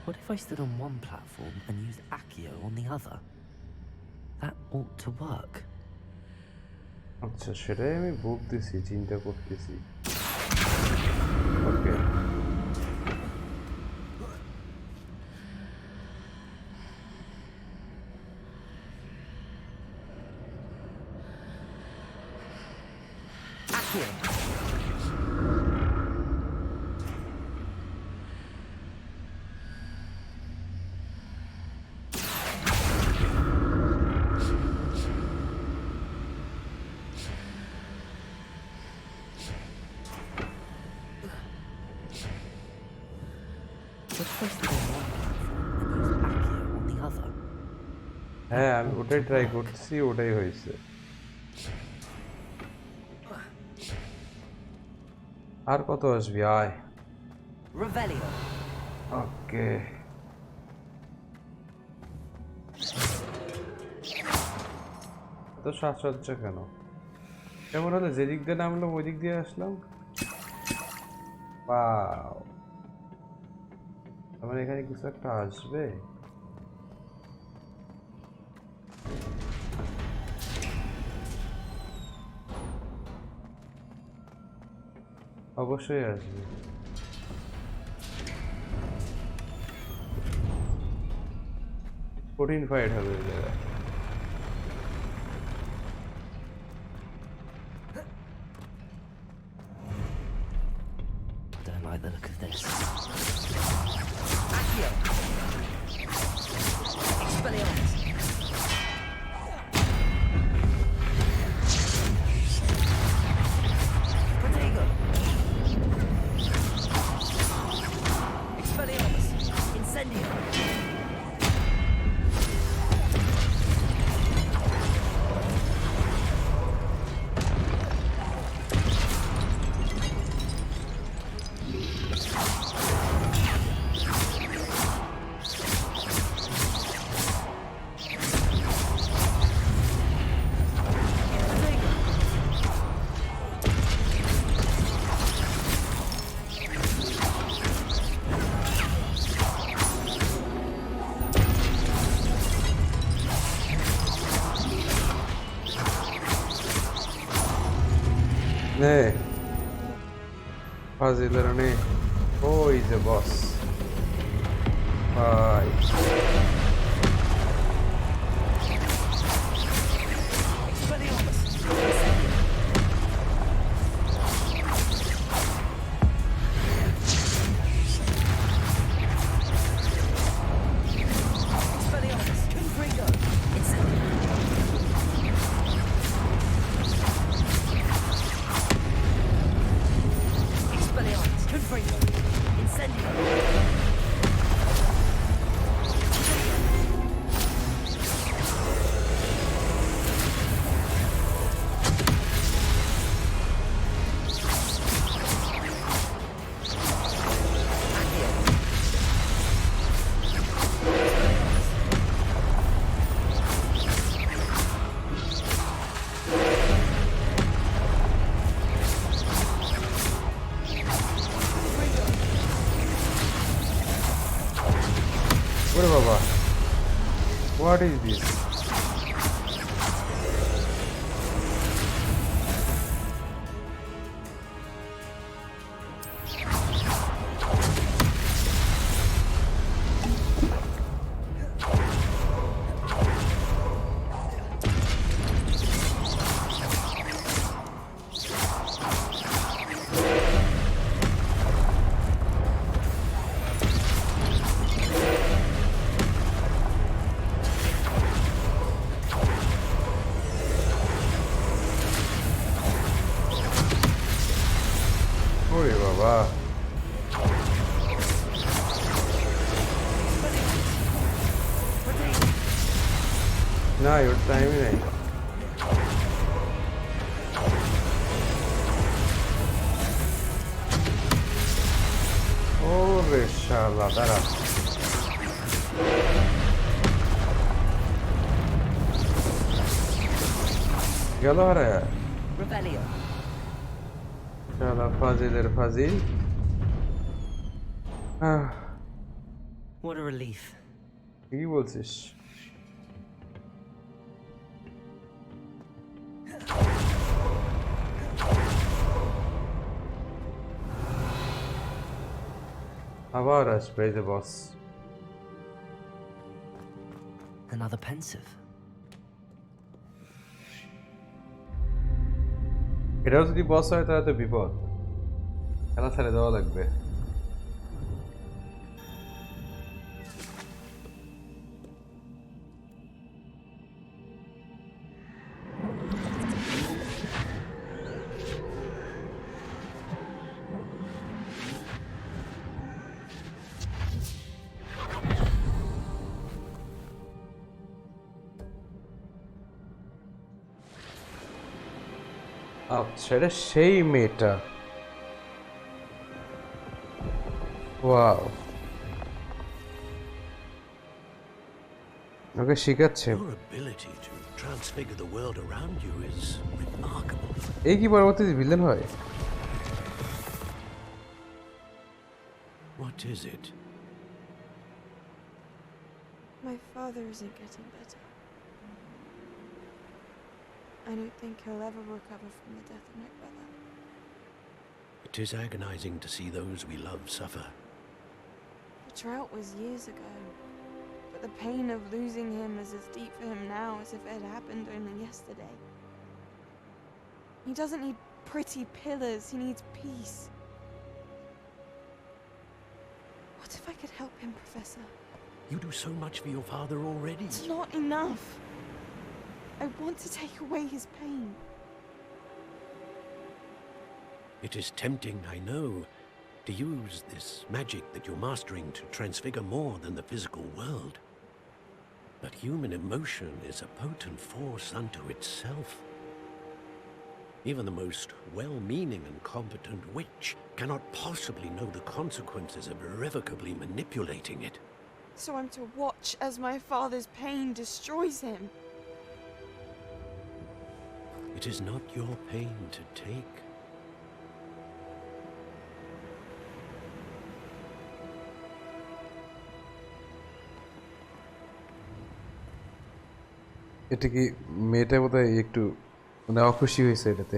What if I stood on one platform and used Accio on the other? That ought to work. আচ্ছা, সেটাই আমি ভুগতেছি, চিন্তা করতেছি। ওকে, Accio. What if I stood on one platform and used Accio on the other? হ্যাঁ আমি ওটাই try করতেছি, ওটাই হয়েছে। আর কত আসবি, আয়। Revelio. ওকে, এত সাজসজ্জা কেন? কেমন হলো, যেদিক দিয়ে নামলাম ওই দিক দিয়ে আসলাম। ওয়াও, আমার এখানে কিছু একটা আসবে। অবশ্যই আসবে। কঠিন ফাইট হবে এই জায়গায়। Don't like the look of this. Accio. Expelliarmus. Protego. Expelliarmus. Incendio. নে ফাজিলের নে, ওই যে বস ভাই। Expelliarmus. Expelliarmus. Confringo. Incendio. Expelliarmus. Confringo. Incendio. ওরে বাবা, হোয়াট ইজ দিস? না ওর টাইমই নাই ওরে শালা দাঁড়া গেল আরে Revelio. শালা ফাজিলের ফাজিল What a relief. কি বলছিস আবার আসবে যে বস Another pensive. এটাও যদি বস হয় তাহলে তো বিপদ খেলা ছেড়ে দেওয়া লাগবে আচ্ছা এটা সেই মেয়েটা ওয়াও ওকে শিখাচ্ছে Your ability to transfigure the world around you is remarkable. এই কি পরবর্তীতে ভিলেন হয় What is it? My father isn't getting better. I don't think he'll ever recover from the death of my brother. It is agonizing to see those we love suffer. The drought was years ago, but the pain of losing him is as deep for him now as if it had happened only yesterday. He doesn't need pretty pillars, he needs peace. What if I could help him, Professor? You do so much for your father already. It's not enough. I want to take away his pain. It is tempting, I know, to use this magic that you're mastering to transfigure more than the physical world. But human emotion is a potent force unto itself. Even the most well-meaning and competent witch cannot possibly know the consequences of irrevocably manipulating it. So I'm to watch as my father's pain destroys him. It is not your pain to take. এটা কি মেয়েটা বোধহয় একটু মানে অখুশি হয়েছে এটাতে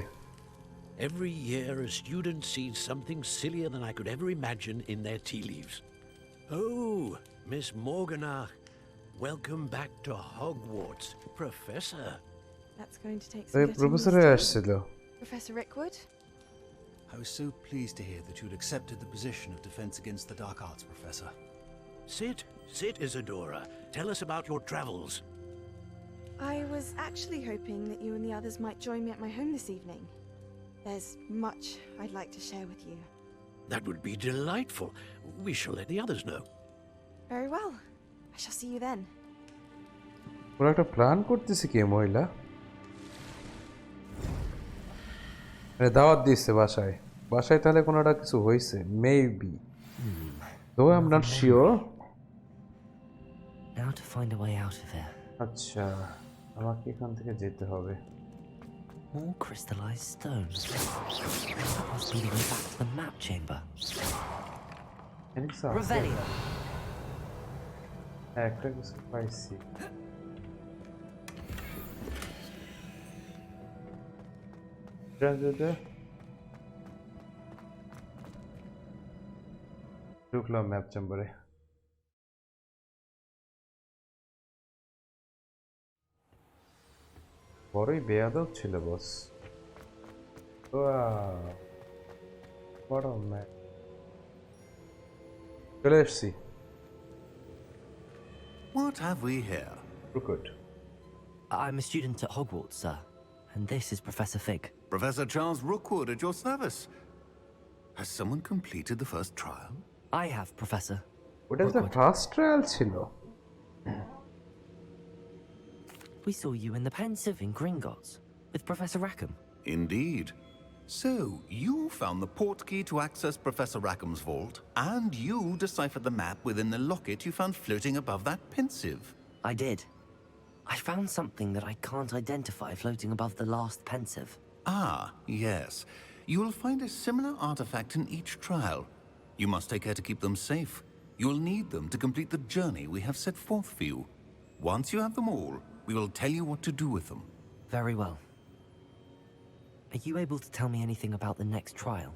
Every year a student sees something sillier than I could ever imagine in their tea leaves. Oh, Miss Morganach, welcome back to Hogwarts, Professor. That's going to take এই some getting প্রফেসরে used to. আসছিল Professor Rickwood? I was so pleased to hear that you'd accepted the position of Defense Against the Dark Arts, Professor. Sit, Isadora. Tell us about your travels. I was actually hoping that you and the others might join me at my home this evening. There's much I'd like to share with you. That would be delightful. We shall let the others know. Very well. I shall see you then. ওরা একটা plan করতেছে কি মহিলা দাওয়াত দিচ্ছে বাসায় বাসায় তাহলে কোনো একটা কিছু হয়েছে মেবি তো I am not sure Now to find a way out of here. আচ্ছা আমাকে এখান থেকে যেতে হবে More crystallized stones. That must be the way back to the map chamber. Revelio. একটা কিছু পাইছি ঢুকলাম ম্যাপ চেম্বারে বড়ই বেয়াদব ছিল বস বড় ম্যাপ চলে এসছি What have we here? Good. I'm a student at Hogwarts, sir. And this is Professor Fig. Professor Charles Rookwood at your service. Has someone completed the first trial? I have, Professor. What is the first trial ছিল We saw you in the Pensive in Gringotts with Professor Rackham. Indeed. So, you found the portkey to access Professor Rackham's vault, and you deciphered the map within the locket you found floating above that Pensive. I did. I found something that I can't identify floating above the last Pensive. Ah, yes. You will find a similar artifact in each trial. You must take care to keep them safe. You will need them to complete the journey we have set forth for you. Once you have them all, we will tell you what to do with them. Very well. Are you able to tell me anything about the next trial?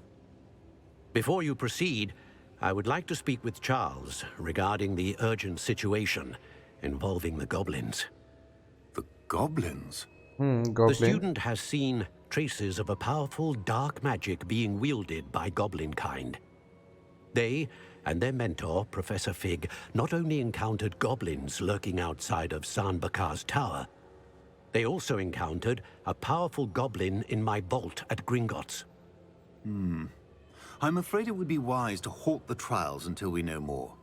Before you proceed, I would like to speak with Charles regarding the urgent situation involving the goblins. The goblins? The student has seen traces of a powerful dark magic being wielded by goblin kind. They and their mentor, Professor Fig, not only encountered goblins lurking outside of San Bakar's tower, they also encountered a powerful goblin in my vault at Gringotts. I'm afraid it would be wise to halt the trials until we know more.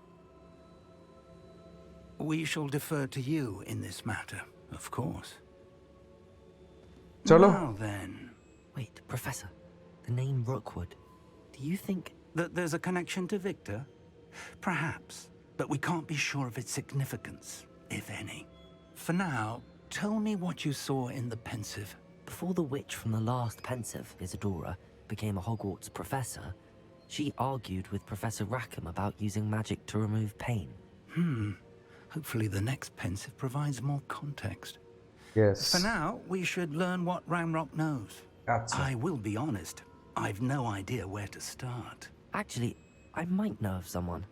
We shall defer to you in this matter, of course. Chalo. Now then. Wait, Professor. The name Rookwood. Do you think... That there's a connection to Victor? Perhaps, but we can't be sure of its significance, if any. For now, tell me what you saw in the Pensive. Before the witch from the last Pensive, Isadora, became a Hogwarts professor, she argued with Professor Rackham about using magic to remove pain. Hopefully the next Pensive provides more context. Yes. For now, we should learn what Ranrock knows. I will be honest, I've no idea where to start. Actually, I might know of someone.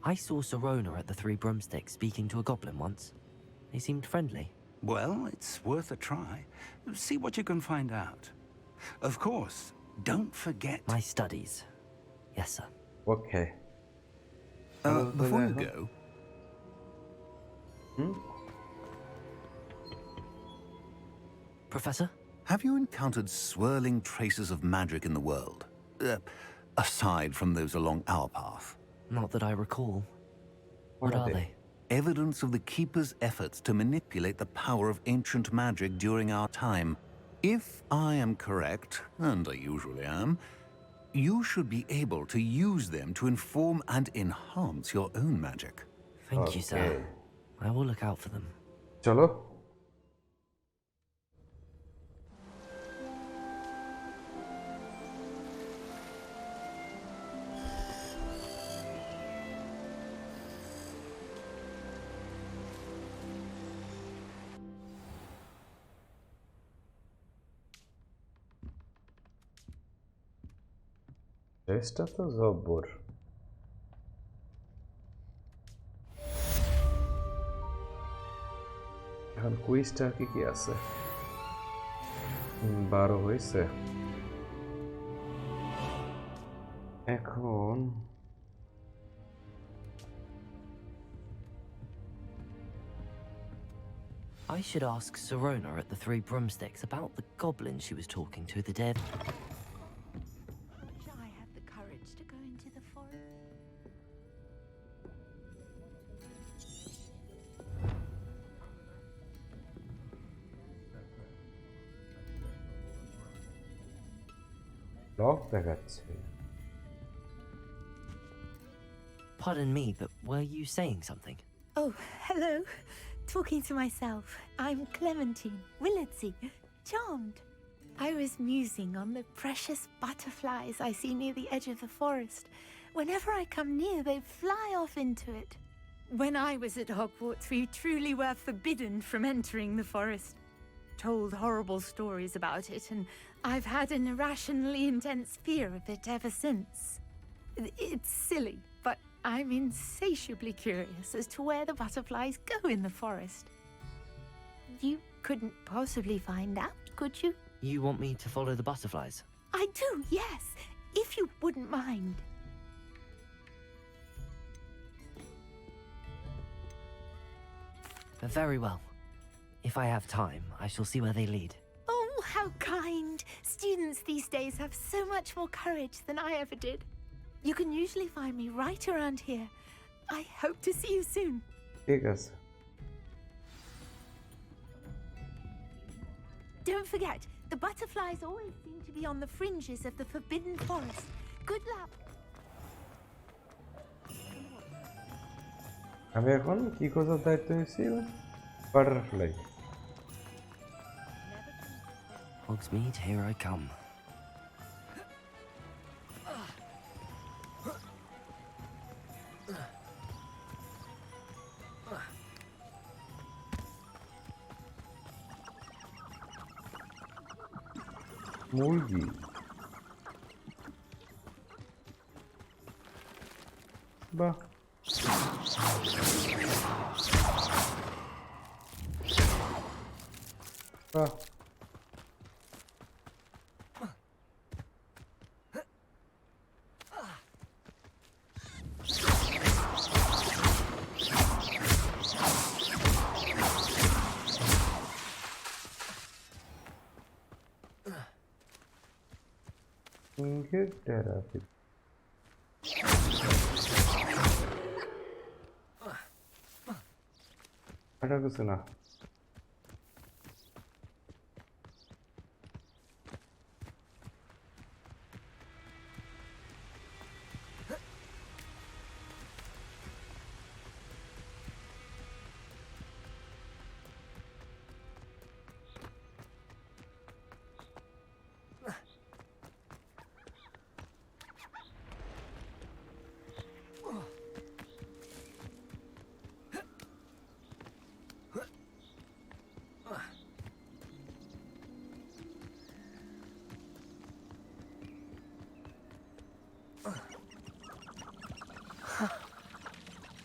I saw Serona at the Three Broomsticks speaking to a goblin once. They seemed friendly. Well, it's worth a try. See what you can find out. Of course, don't forget... My studies. Yes, sir. Okay. Before you go... Professor? Have you encountered swirling traces of magic in the world? Aside from those along our path? Not that I recall. What are they? Evidence of the Keeper's efforts to manipulate the power of ancient magic during our time. If I am correct, and I usually am, you should be able to use them to inform and enhance your own magic. Thank you, sir. I will look out for them. Chalo. চেষ্টা তো জব্বর এখন কুইজটা কি আছে 12 হয়েছে এখন I should ask Serona at the Three Broomsticks about the goblin she was talking to the day. Pardon me, but were you saying something? Oh, hello. Talking to myself. I'm Clementine Willardsey. Charmed. I was musing on the precious butterflies I see near the edge of the forest. Whenever I come near, they fly off into it. When I was at Hogwarts, we truly were forbidden from entering the forest. Told horrible stories about it, and I've had an irrationally intense fear of it ever since. It's silly, but I'm insatiably curious as to where the butterflies go in the forest. You couldn't possibly find out, could you? You want me to follow the butterflies? I do, yes, if you wouldn't mind. Very well. If I have time, I shall see where they lead. Oh, how kind! Students these days have so much more courage than I ever did. You can usually find me right around here. I hope to see you soon. ঠিক আছে Don't forget, the butterflies always seem to be on the fringes of the forbidden forest. Good luck. আমি এখন কি খোঁজার দায়িত্ব নিচ্ছি? Butterfly. Hogsmeade, here I come. মুরগি। বাহ। বাহ। Finger therapy. এটা কিছু না।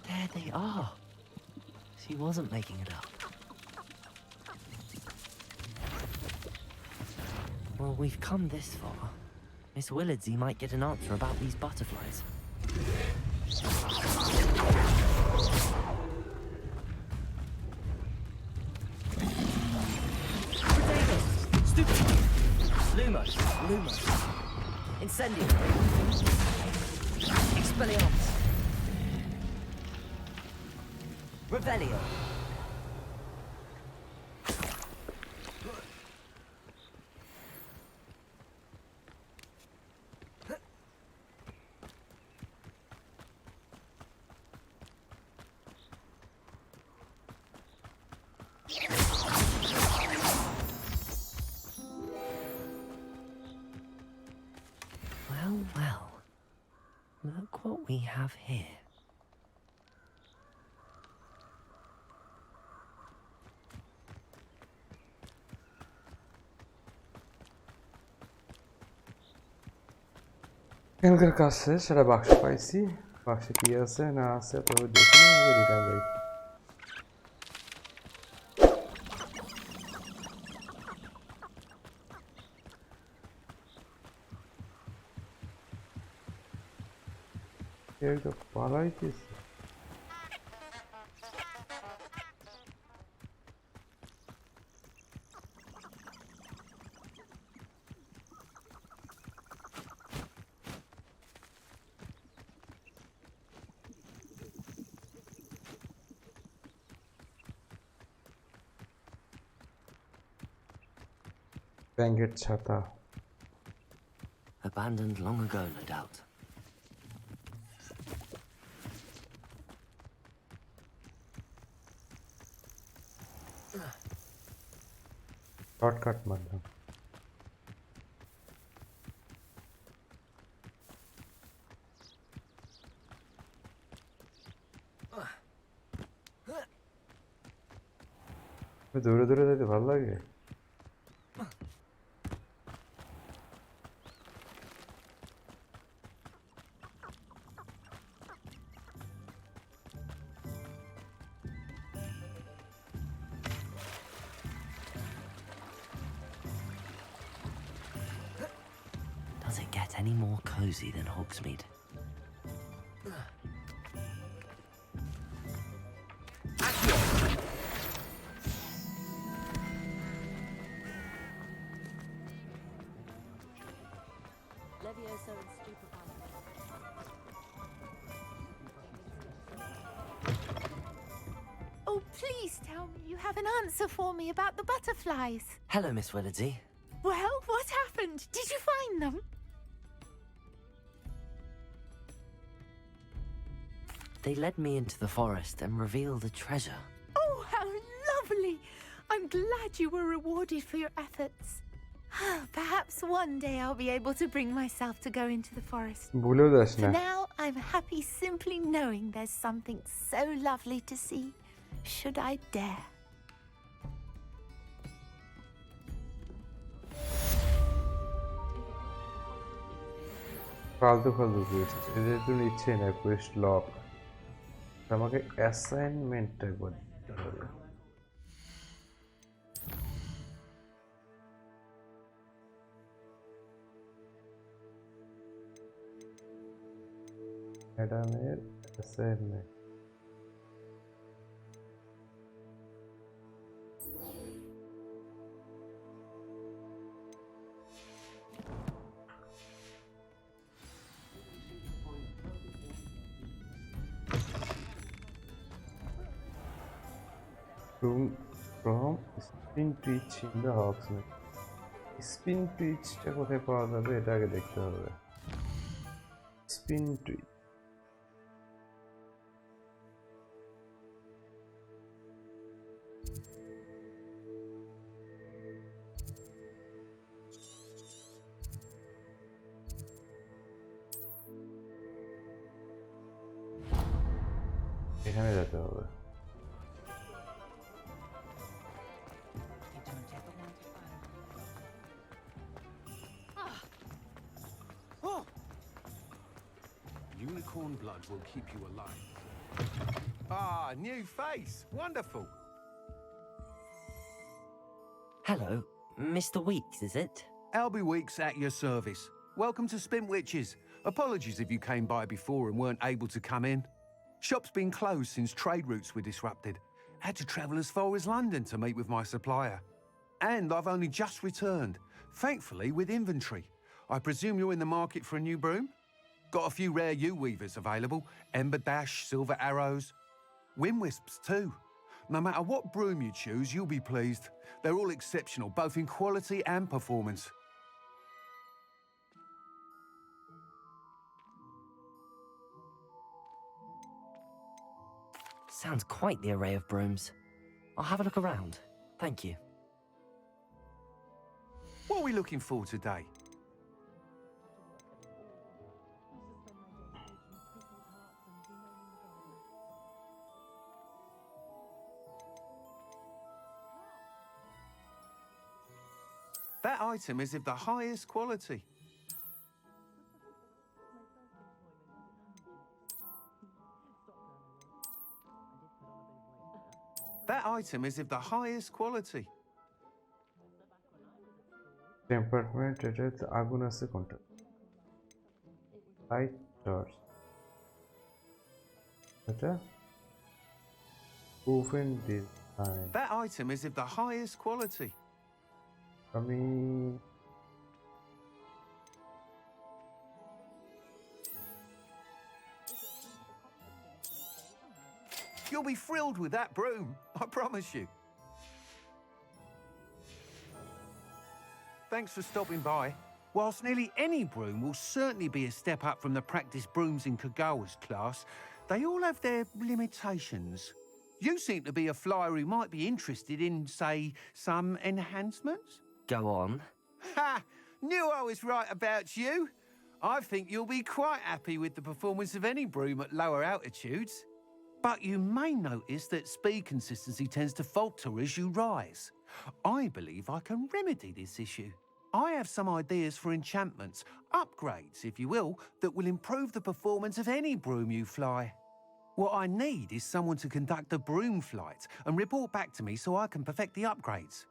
There they are. She wasn't making it up. Well, we've come this far. Miss Willardsey might get an answer about these butterflies. Potatoes! Stupid! Lumos! Lumos! Incendio! Expelliarmus! Revelio! Well, well. Look what we have here. এখানকার কাজ শেষ, সেটা বাক্স পাইছি। বাক্সে কি আছে না আছে তবে দেখি আগে রিটার্ন যাই। এই তো পালাইতেছে। ব্যাঙ্গের ছাতা। Abandoned long ago, no doubt. Shortcut মারলাম। দূরে দূরে যেতে ভালো লাগে। Does it get any more cozy than Hogsmeade? Oh, please Please tell me you have an answer for me about the butterflies. Hello, Miss Wizardry. Well, what happened? Did you find them? They led me into the forest and revealed a treasure. Oh, how lovely! I'm glad you were rewarded for your efforts. Perhaps one day I'll be able to bring myself to go into the forest. ভুলেও যাস For না now, I'm happy simply knowing there's something so lovely to see, should I dare. ফালতু ফালতু Quest এদের তো নিচ্ছে না Quest lock আমাকে অ্যাসাইনমেন্টটা একবার দিতে হবে ম্যাডামের assignment from spin twitch in the Hogsmeade. Spin twitchটা কোথায় পাওয়া যাবে এটা আগে দেখতে হবে spin twitch এখানে যেতে হবে Unicorn blood will keep you alive. Ah, new face. Wonderful. Hello, Mr. Weeks, is it? Albie Weeks at your service. Welcome to Spintwitches. Apologies if you came by before and weren't able to come in. Shop's been closed since trade routes were disrupted. Had to travel as far as London to meet with my supplier. And I've only just returned, thankfully with inventory. I presume you're in the market for a new broom? Got a few rare yew-weavers available. Ember Dash, Silver Arrows. Wind Wisps too. No matter what broom you choose, you'll be pleased. They're all exceptional, both in quality and performance. Sounds quite the array of brooms. I'll have a look around. Thank you. What are we looking for today? That item is of the highest quality. That item is of the highest quality. Temperament এটা আগুন আছে কোনটা light torch এটা open design That item is of the highest quality. আমি You'll be thrilled with that broom, I promise you. Thanks for stopping by. Whilst nearly any broom will certainly be a step up from the practice brooms in Kagawa's class, they all have their limitations. You seem to be a flyer who might be interested in, say, some enhancements? Go on. Ha! Knew I was right about you. I think you'll be quite happy with the performance of any broom at lower altitudes. But you may notice that speed consistency tends to falter as you rise. I believe I can remedy this issue. I have some ideas for enchantments, upgrades, if you will, that will improve the performance of any broom you fly. What I need is someone to conduct a broom flight and report back to me so I can perfect the upgrades.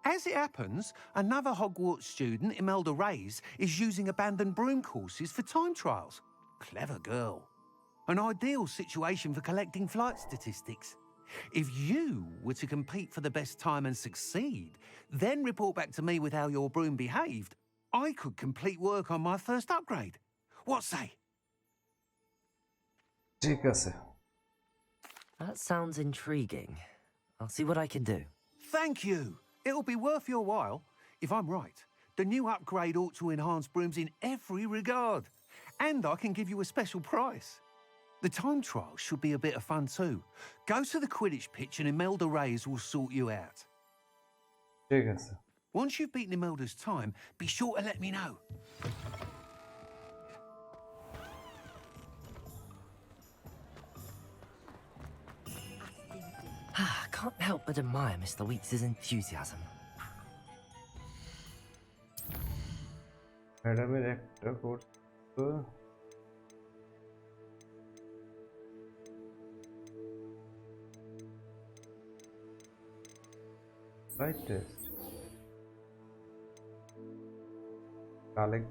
As it happens, another Hogwarts student, Imelda Reyes, is using abandoned broom courses for time trials. Clever girl. An ideal situation for collecting flight statistics. If you were to compete for the best time and succeed, then report back to me with how your broom behaved, I could complete work on my first upgrade. What say? ঠিক আছে That sounds intriguing. I'll see what I can do. Thank you. It'll be worth your while. If I'm right, the new upgrade ought to enhance brooms in every regard. And I can give you a special price. The time trial should be a bit of fun too. Go to the Quidditch pitch and Imelda Reyes will sort you out. ঠিক আছে। Once you've beaten Imelda's time, be sure to let me know. I can't help but admire Mr. Weeks' enthusiasm. ম্যাডামের একটা course Right test. Collect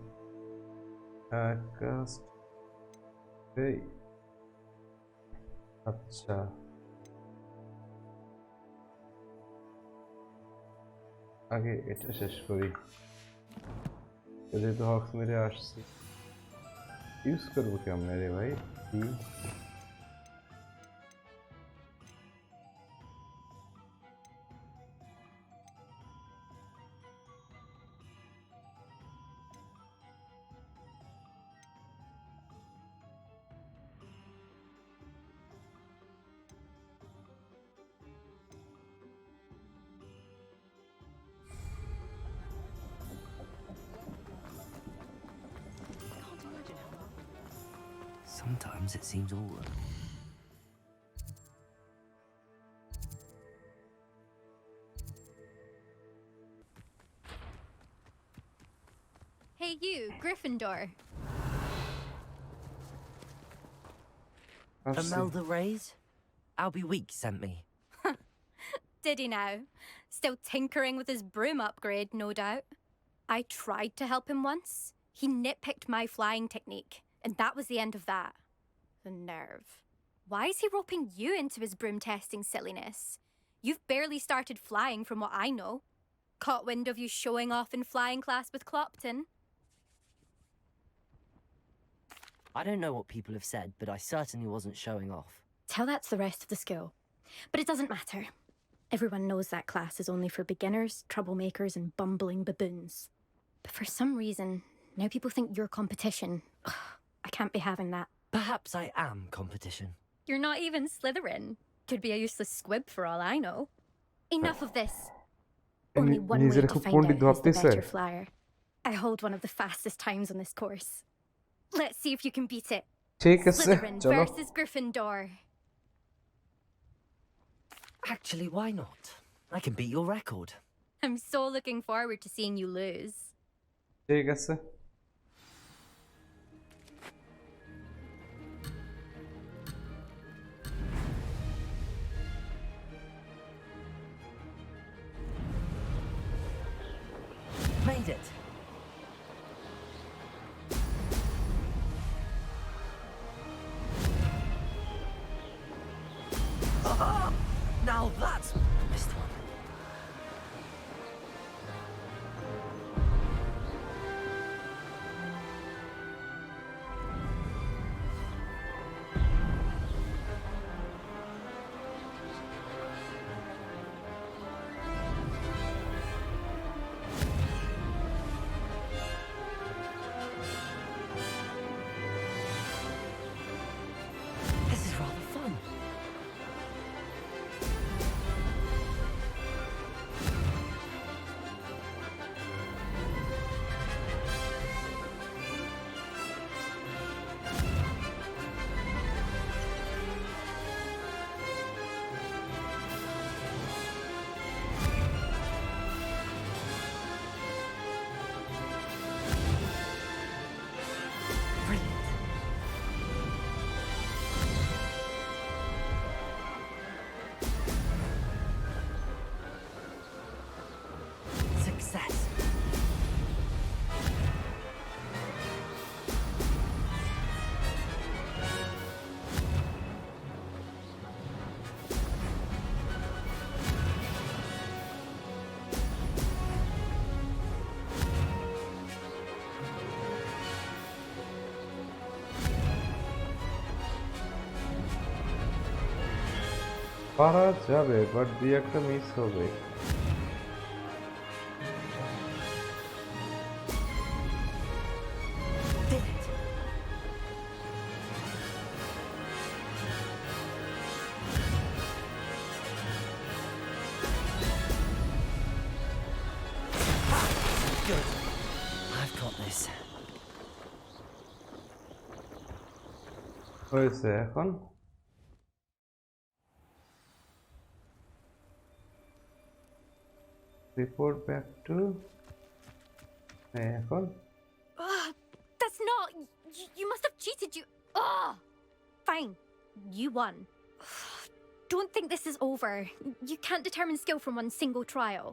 cast. Hey. আচ্ছা আগে এটা শেষ করি যেহেতু হগসমিডে আসছি ইউজ করবো কেমন রে ভাই Sometimes it seems all Hey you, Gryffindor. Imelda Reyes? Albie Weeks sent me. Did he now? Still tinkering with his broom upgrade, no doubt. I tried to help him once. He nitpicked my flying technique, and that was the end of that. The nerve. Why is he roping you into his broom testing silliness? You've barely started flying from what I know. Caught wind of you showing off in flying class with Clopton. I don't know what people have said, but I certainly wasn't showing off. Tell that to the rest of the school. But it doesn't matter. Everyone knows that class is only for beginners, troublemakers, and bumbling baboons. But for some reason, now people think you're competition. Ugh, I can't be having that. Perhaps I am competition. You're not even Slytherin. Could be a useless squib for all I know. Enough of this. Only one way to find out who's the better flyer. I hold one of the fastest times on this course. Let's see if you can beat it. Slytherin versus Gryffindor. Actually, why not? I can beat your record. I'm so looking forward to seeing you lose. ঠিক আছে Made it. Now that's missed one. This is rather fun. পারা যাবে, but দুই একটা miss হবে। Good. I've got this. হয়েছে এখন report back to এখন That's not. You must have cheated. Fine. You won. Don't think this is over. You can't determine skill from one single trial.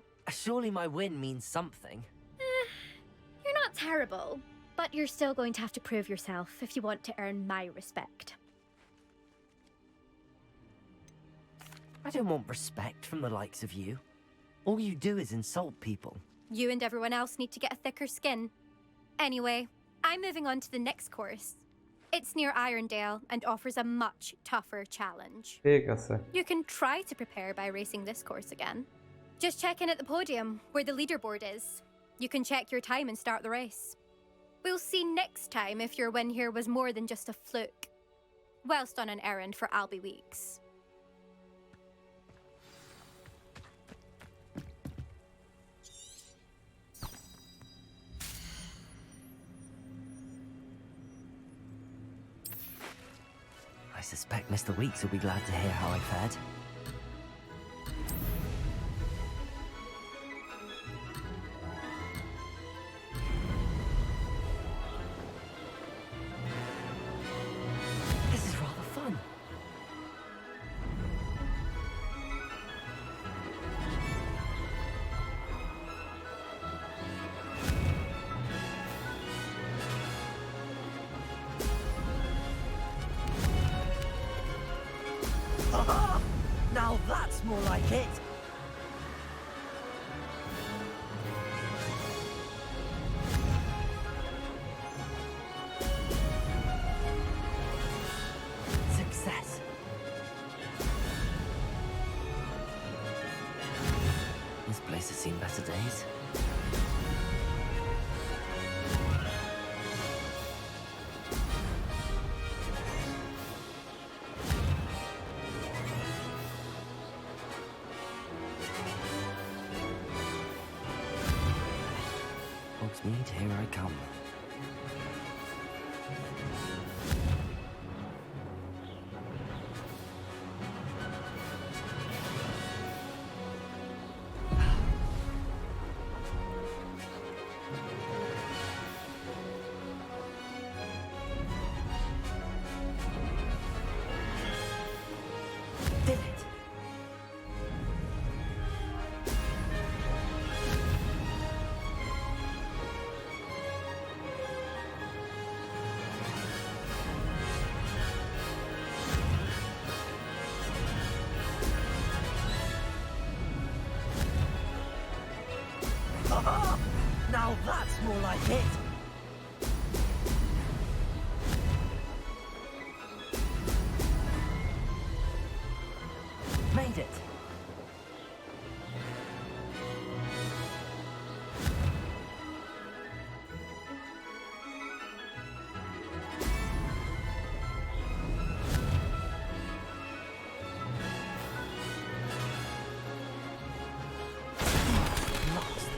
Surely my win means something. You're not terrible, but you're still going to have to prove yourself if you want to earn my respect. I don't want respect from the likes of you. All you do is insult people. You and everyone else need to get a thicker skin. Anyway, I'm moving on to the next course. It's near Irondale and offers a much tougher challenge. ঠিক আছে। You can try to prepare by racing this course again. Just check in at the podium, where the leaderboard is. You can check your time and start the race. We'll see next time if your win here was more than just a fluke. Whilst on an errand for Albie Weeks. I suspect Mr. Weeks will be glad to hear how I fared. This is rather fun. Now that's more like it. Success. This place has seen better days. Hogsmeade, here I come. Did it? Now that's more like it. Made it. Lost.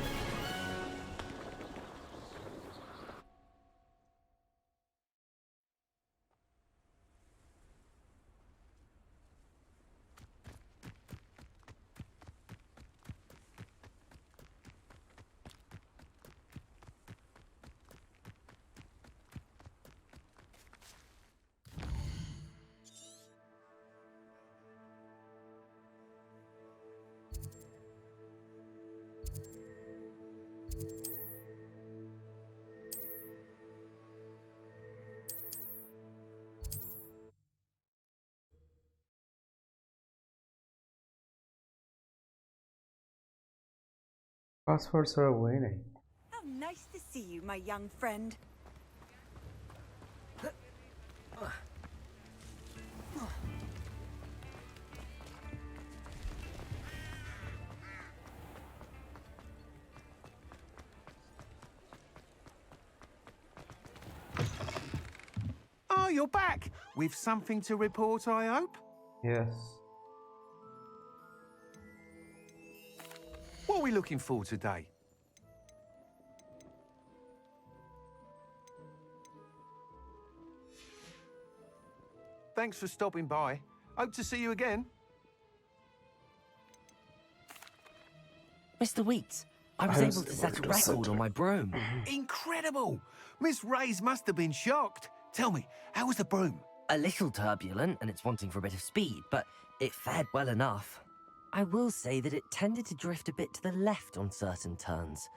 Passwords are waiting. How nice to see you, my young friend. you're back. With something to report, I hope? Yes. What are we looking for today? Thanks for stopping by. Hope to see you again. Mr. Wheats, I was able to set a record on my broom. Incredible! Miss Reyes must have been shocked. Tell me, how was the broom? A little turbulent, and it's wanting for a bit of speed, but it fared well enough. I will say that it tended to drift a bit to the left on certain turns.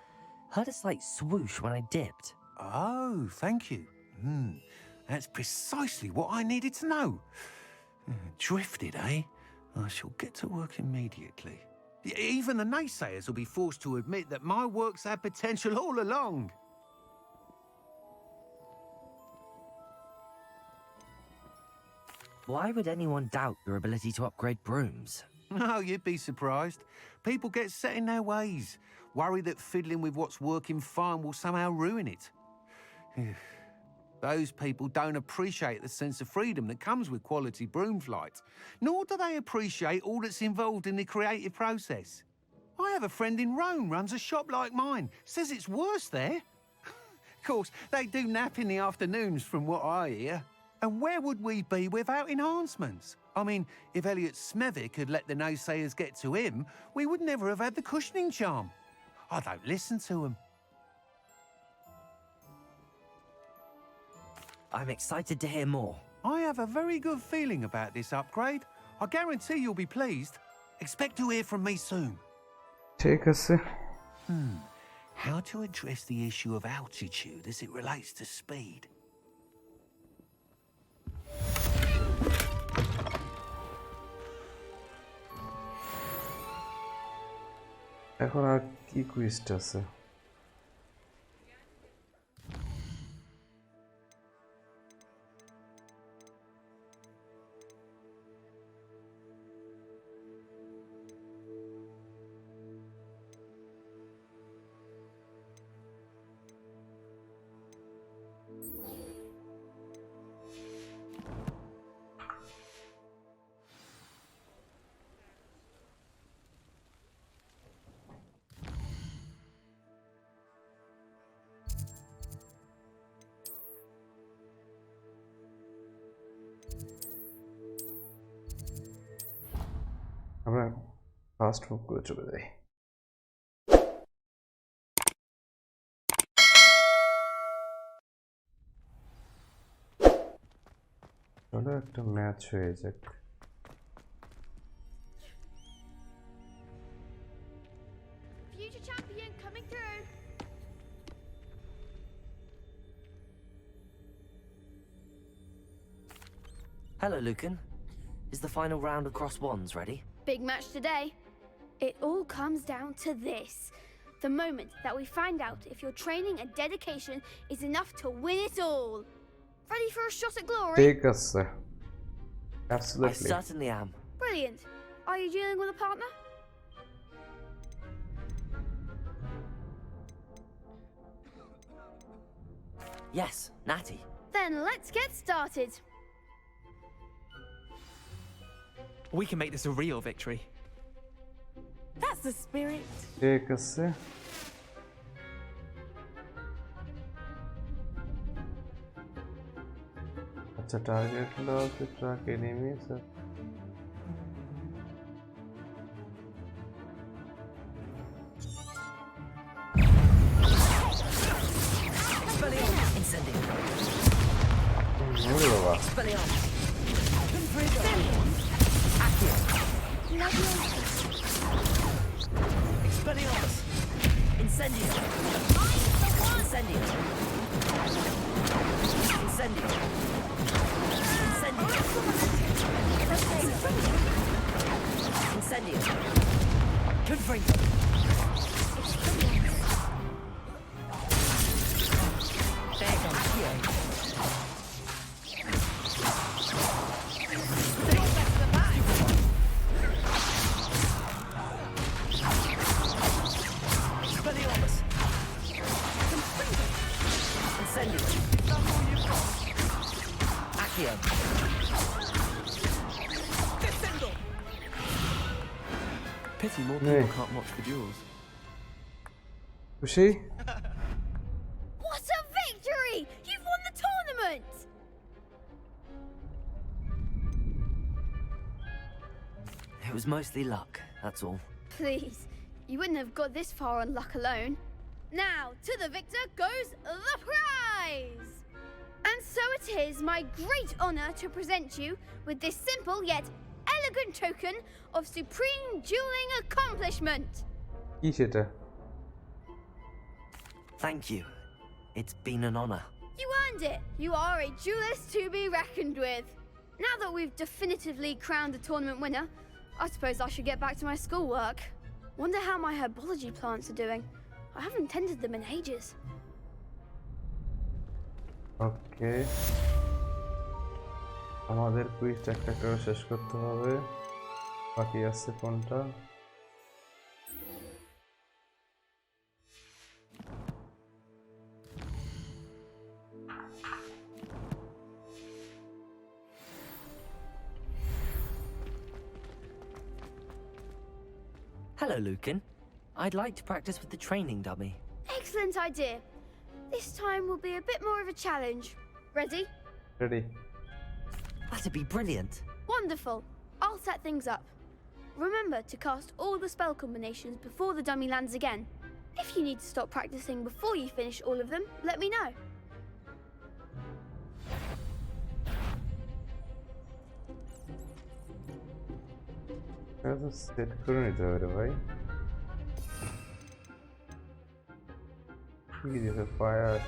Heard a slight swoosh when I dipped. Oh, thank you. That's precisely what I needed to know. Drifted, eh? I shall get to work immediately. Even the naysayers will be forced to admit that my work's had potential all along. Why would anyone doubt your ability to upgrade brooms? Oh, you'd be surprised. People get set in their ways, worry that fiddling with what's working fine will somehow ruin it. Those people don't appreciate the sense of freedom that comes with quality broom flight, nor do they appreciate all that's involved in the creative process. I have a friend in Rome runs a shop like mine, says it's worse there. Of course, they do nap in the afternoons from what I hear. And where would we be without enhancements? I mean, if Elliot Smethwick had let the naysayers get to him, we would never have had the cushioning charm. I don't listen to them. I'm excited to hear more. I have a very good feeling about this upgrade. I guarantee you'll be pleased. Expect to hear from me soon. Take us. How to address the issue of altitude as it relates to speed? এখন আর কি quest আছে? আমরা fast move করে চলে যাই। চলো একটা match হয়ে যাক। Future champion coming through. Hello, Lucan. Is the final round of Cross Wands ready? Big match today. It all comes down to this. The moment that we find out if your training and dedication is enough to win it all. Ready for a shot at glory? Take us, sir. Absolutely. I certainly am. Brilliant. Are you dealing with a partner? Yes, Natty. Then let's get started. We can make this a real victory. That's the spirit. Take us, sir. अच्छा target lock track enemy sir Expelliarmus! Incendio! Incendio! Incendio! Incendio! Confringo! Diagon Alley! Expelliarmus! Incendio! Pity more Nee. people can't watch the duels. খুশি? What a victory! You've won the tournament! It was mostly luck, that's all. Please, you wouldn't have got this far on luck alone. Now, to the victor goes the prize! And so it is my great honor to present you with this simple yet elegant token of supreme dueling accomplishment. কি সেটা? Thank you. It's been an honor. You earned it. You are a duelist to be reckoned with. Now that we've definitively crowned the tournament winner, I suppose I should get back to my schoolwork. Wonder how my herbology plants are doing. I haven't tended them in ages. ওকে, আমাদের কুইজটা একটা করে শেষ করতে হবে। বাকি আছে কোনটা? Hello, Lucan. I'd like to practice with the training dummy. Excellent idea. This time will be a bit more of a challenge. Ready? Ready. That'd be brilliant. Wonderful. I'll set things up. Remember to cast all the spell combinations before the dummy lands again. If you need to stop practicing before you finish all of them, let me know. এটা set করে নিতে হবে রে ভাই। কি দিছে fire?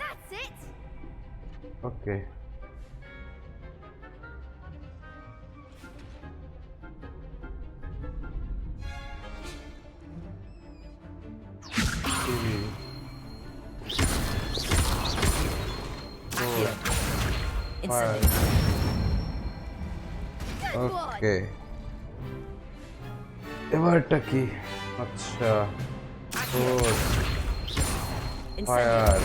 That's it. Okay. ওকে, এবারটা কি? আচ্ছা, fire,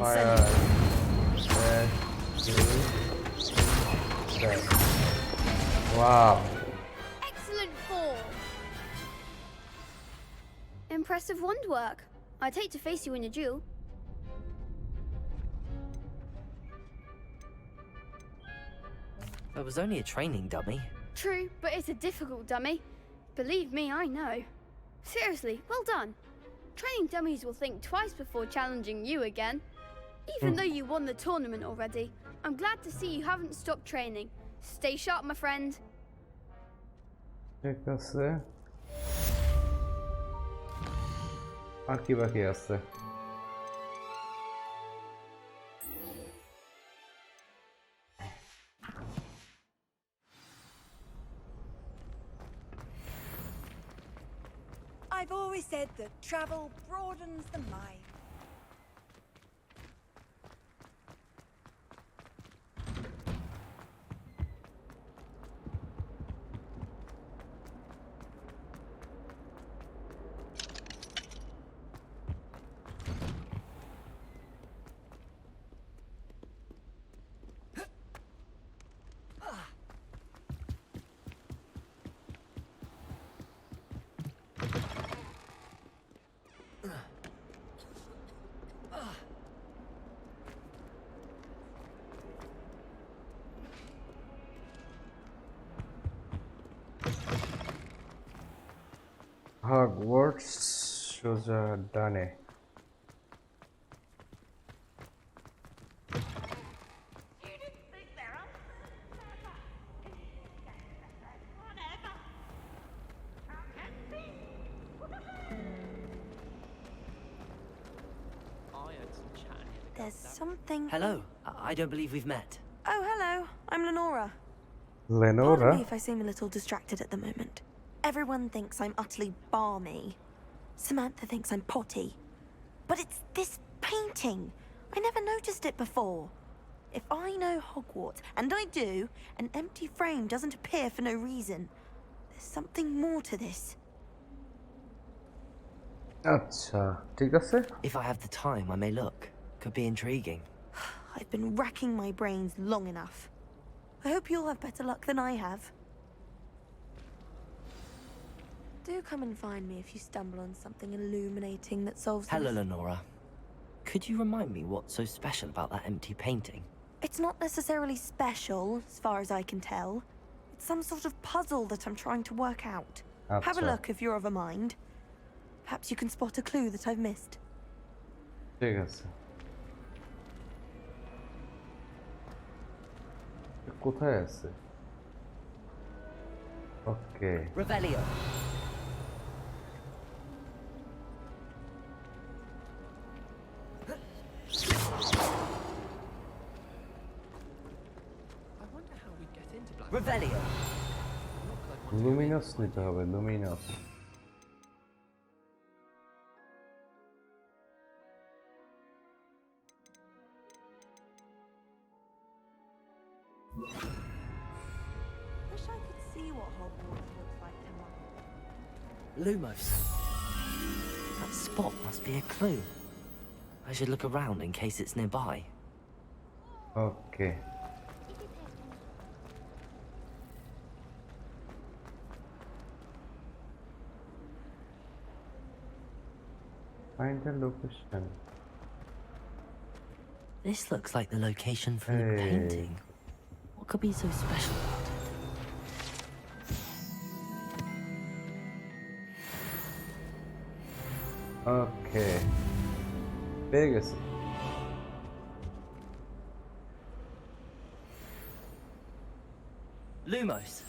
fire, wow. Excellent form. Impressive wand work. I'd hate to face you in a duel. It was only a training dummy. True, but it's a difficult dummy. Believe me, I know. Seriously, well done. Training dummies will think twice before challenging you again. Even though you won the tournament already, I'm glad to see you haven't stopped training. Stay sharp, my friend. ঠিক আছে, আর কি বাকি আছে? I've always said that travel broadens the mind. Hogwarts সোজা ডানে। There's something... Hello. I don't believe we've met. Oh, hello. I'm Lenora. Lenora? Pardon me if I seem a little distracted at the moment. Everyone thinks I'm utterly balmy. Samantha thinks I'm potty. But it's this painting. I never noticed it before. If I know Hogwarts, and I do, an empty frame doesn't appear for no reason. There's something more to this. আচ্ছা ঠিক আছে If I have the time, I may look. Could be intriguing. I've been racking my brains long enough. I hope you'll have better luck than I have. Do come and find me if you stumble on something illuminating that solves Hello, this. Lenora. Could you remind me what's so special about that empty painting? It's not necessarily special, as far as I can tell. It's some sort of puzzle that I'm trying to work out. Have a আচ্ছা look if you're of a mind. Perhaps you can spot a clue that I've missed. ঠিক আছে কোথায় আছে ওকে Revelio. Revelio. Luminous নিতে হবে Luminous Wish I could see what Hogwarts looks like tomorrow. Lumos. That spot must be a clue. I should look around in case it's nearby. Okay find the location This looks like the location for the Hey. painting. What could be so special about it? ওকে পেয়ে গেছি Lumos.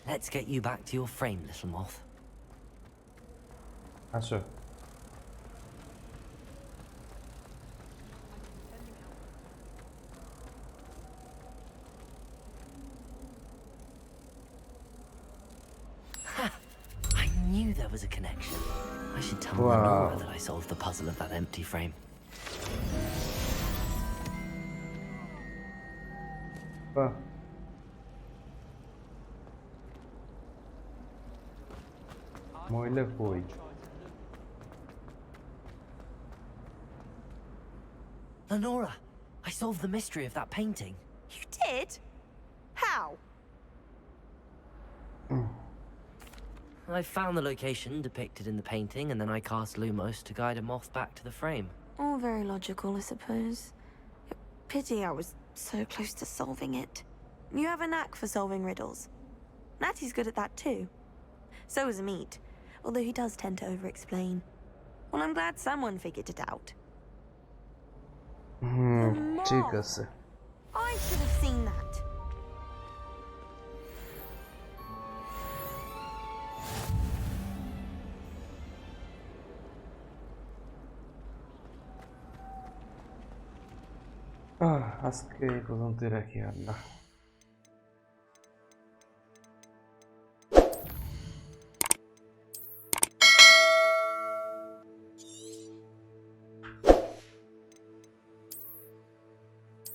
Let's get you back to your frame, little moth. আসো I knew there was a connection. I should tell Wow. Lenora that I solved the puzzle of that empty frame. বাহ মহিলা কই Lenora, I solved the mystery of that painting. You did? How? I found the location depicted in the painting, and then I cast Lumos to guide a moth back to the frame. All very logical, I suppose. Pity I was so close to solving it. You have a knack for solving riddles. Natty's good at that too. So is Mead, although he does tend to over-explain. Well, I'm glad someone figured it out. ঠিক আছে I should have seen that. আজকে এই পর্যন্তই রাখি আল্লাহ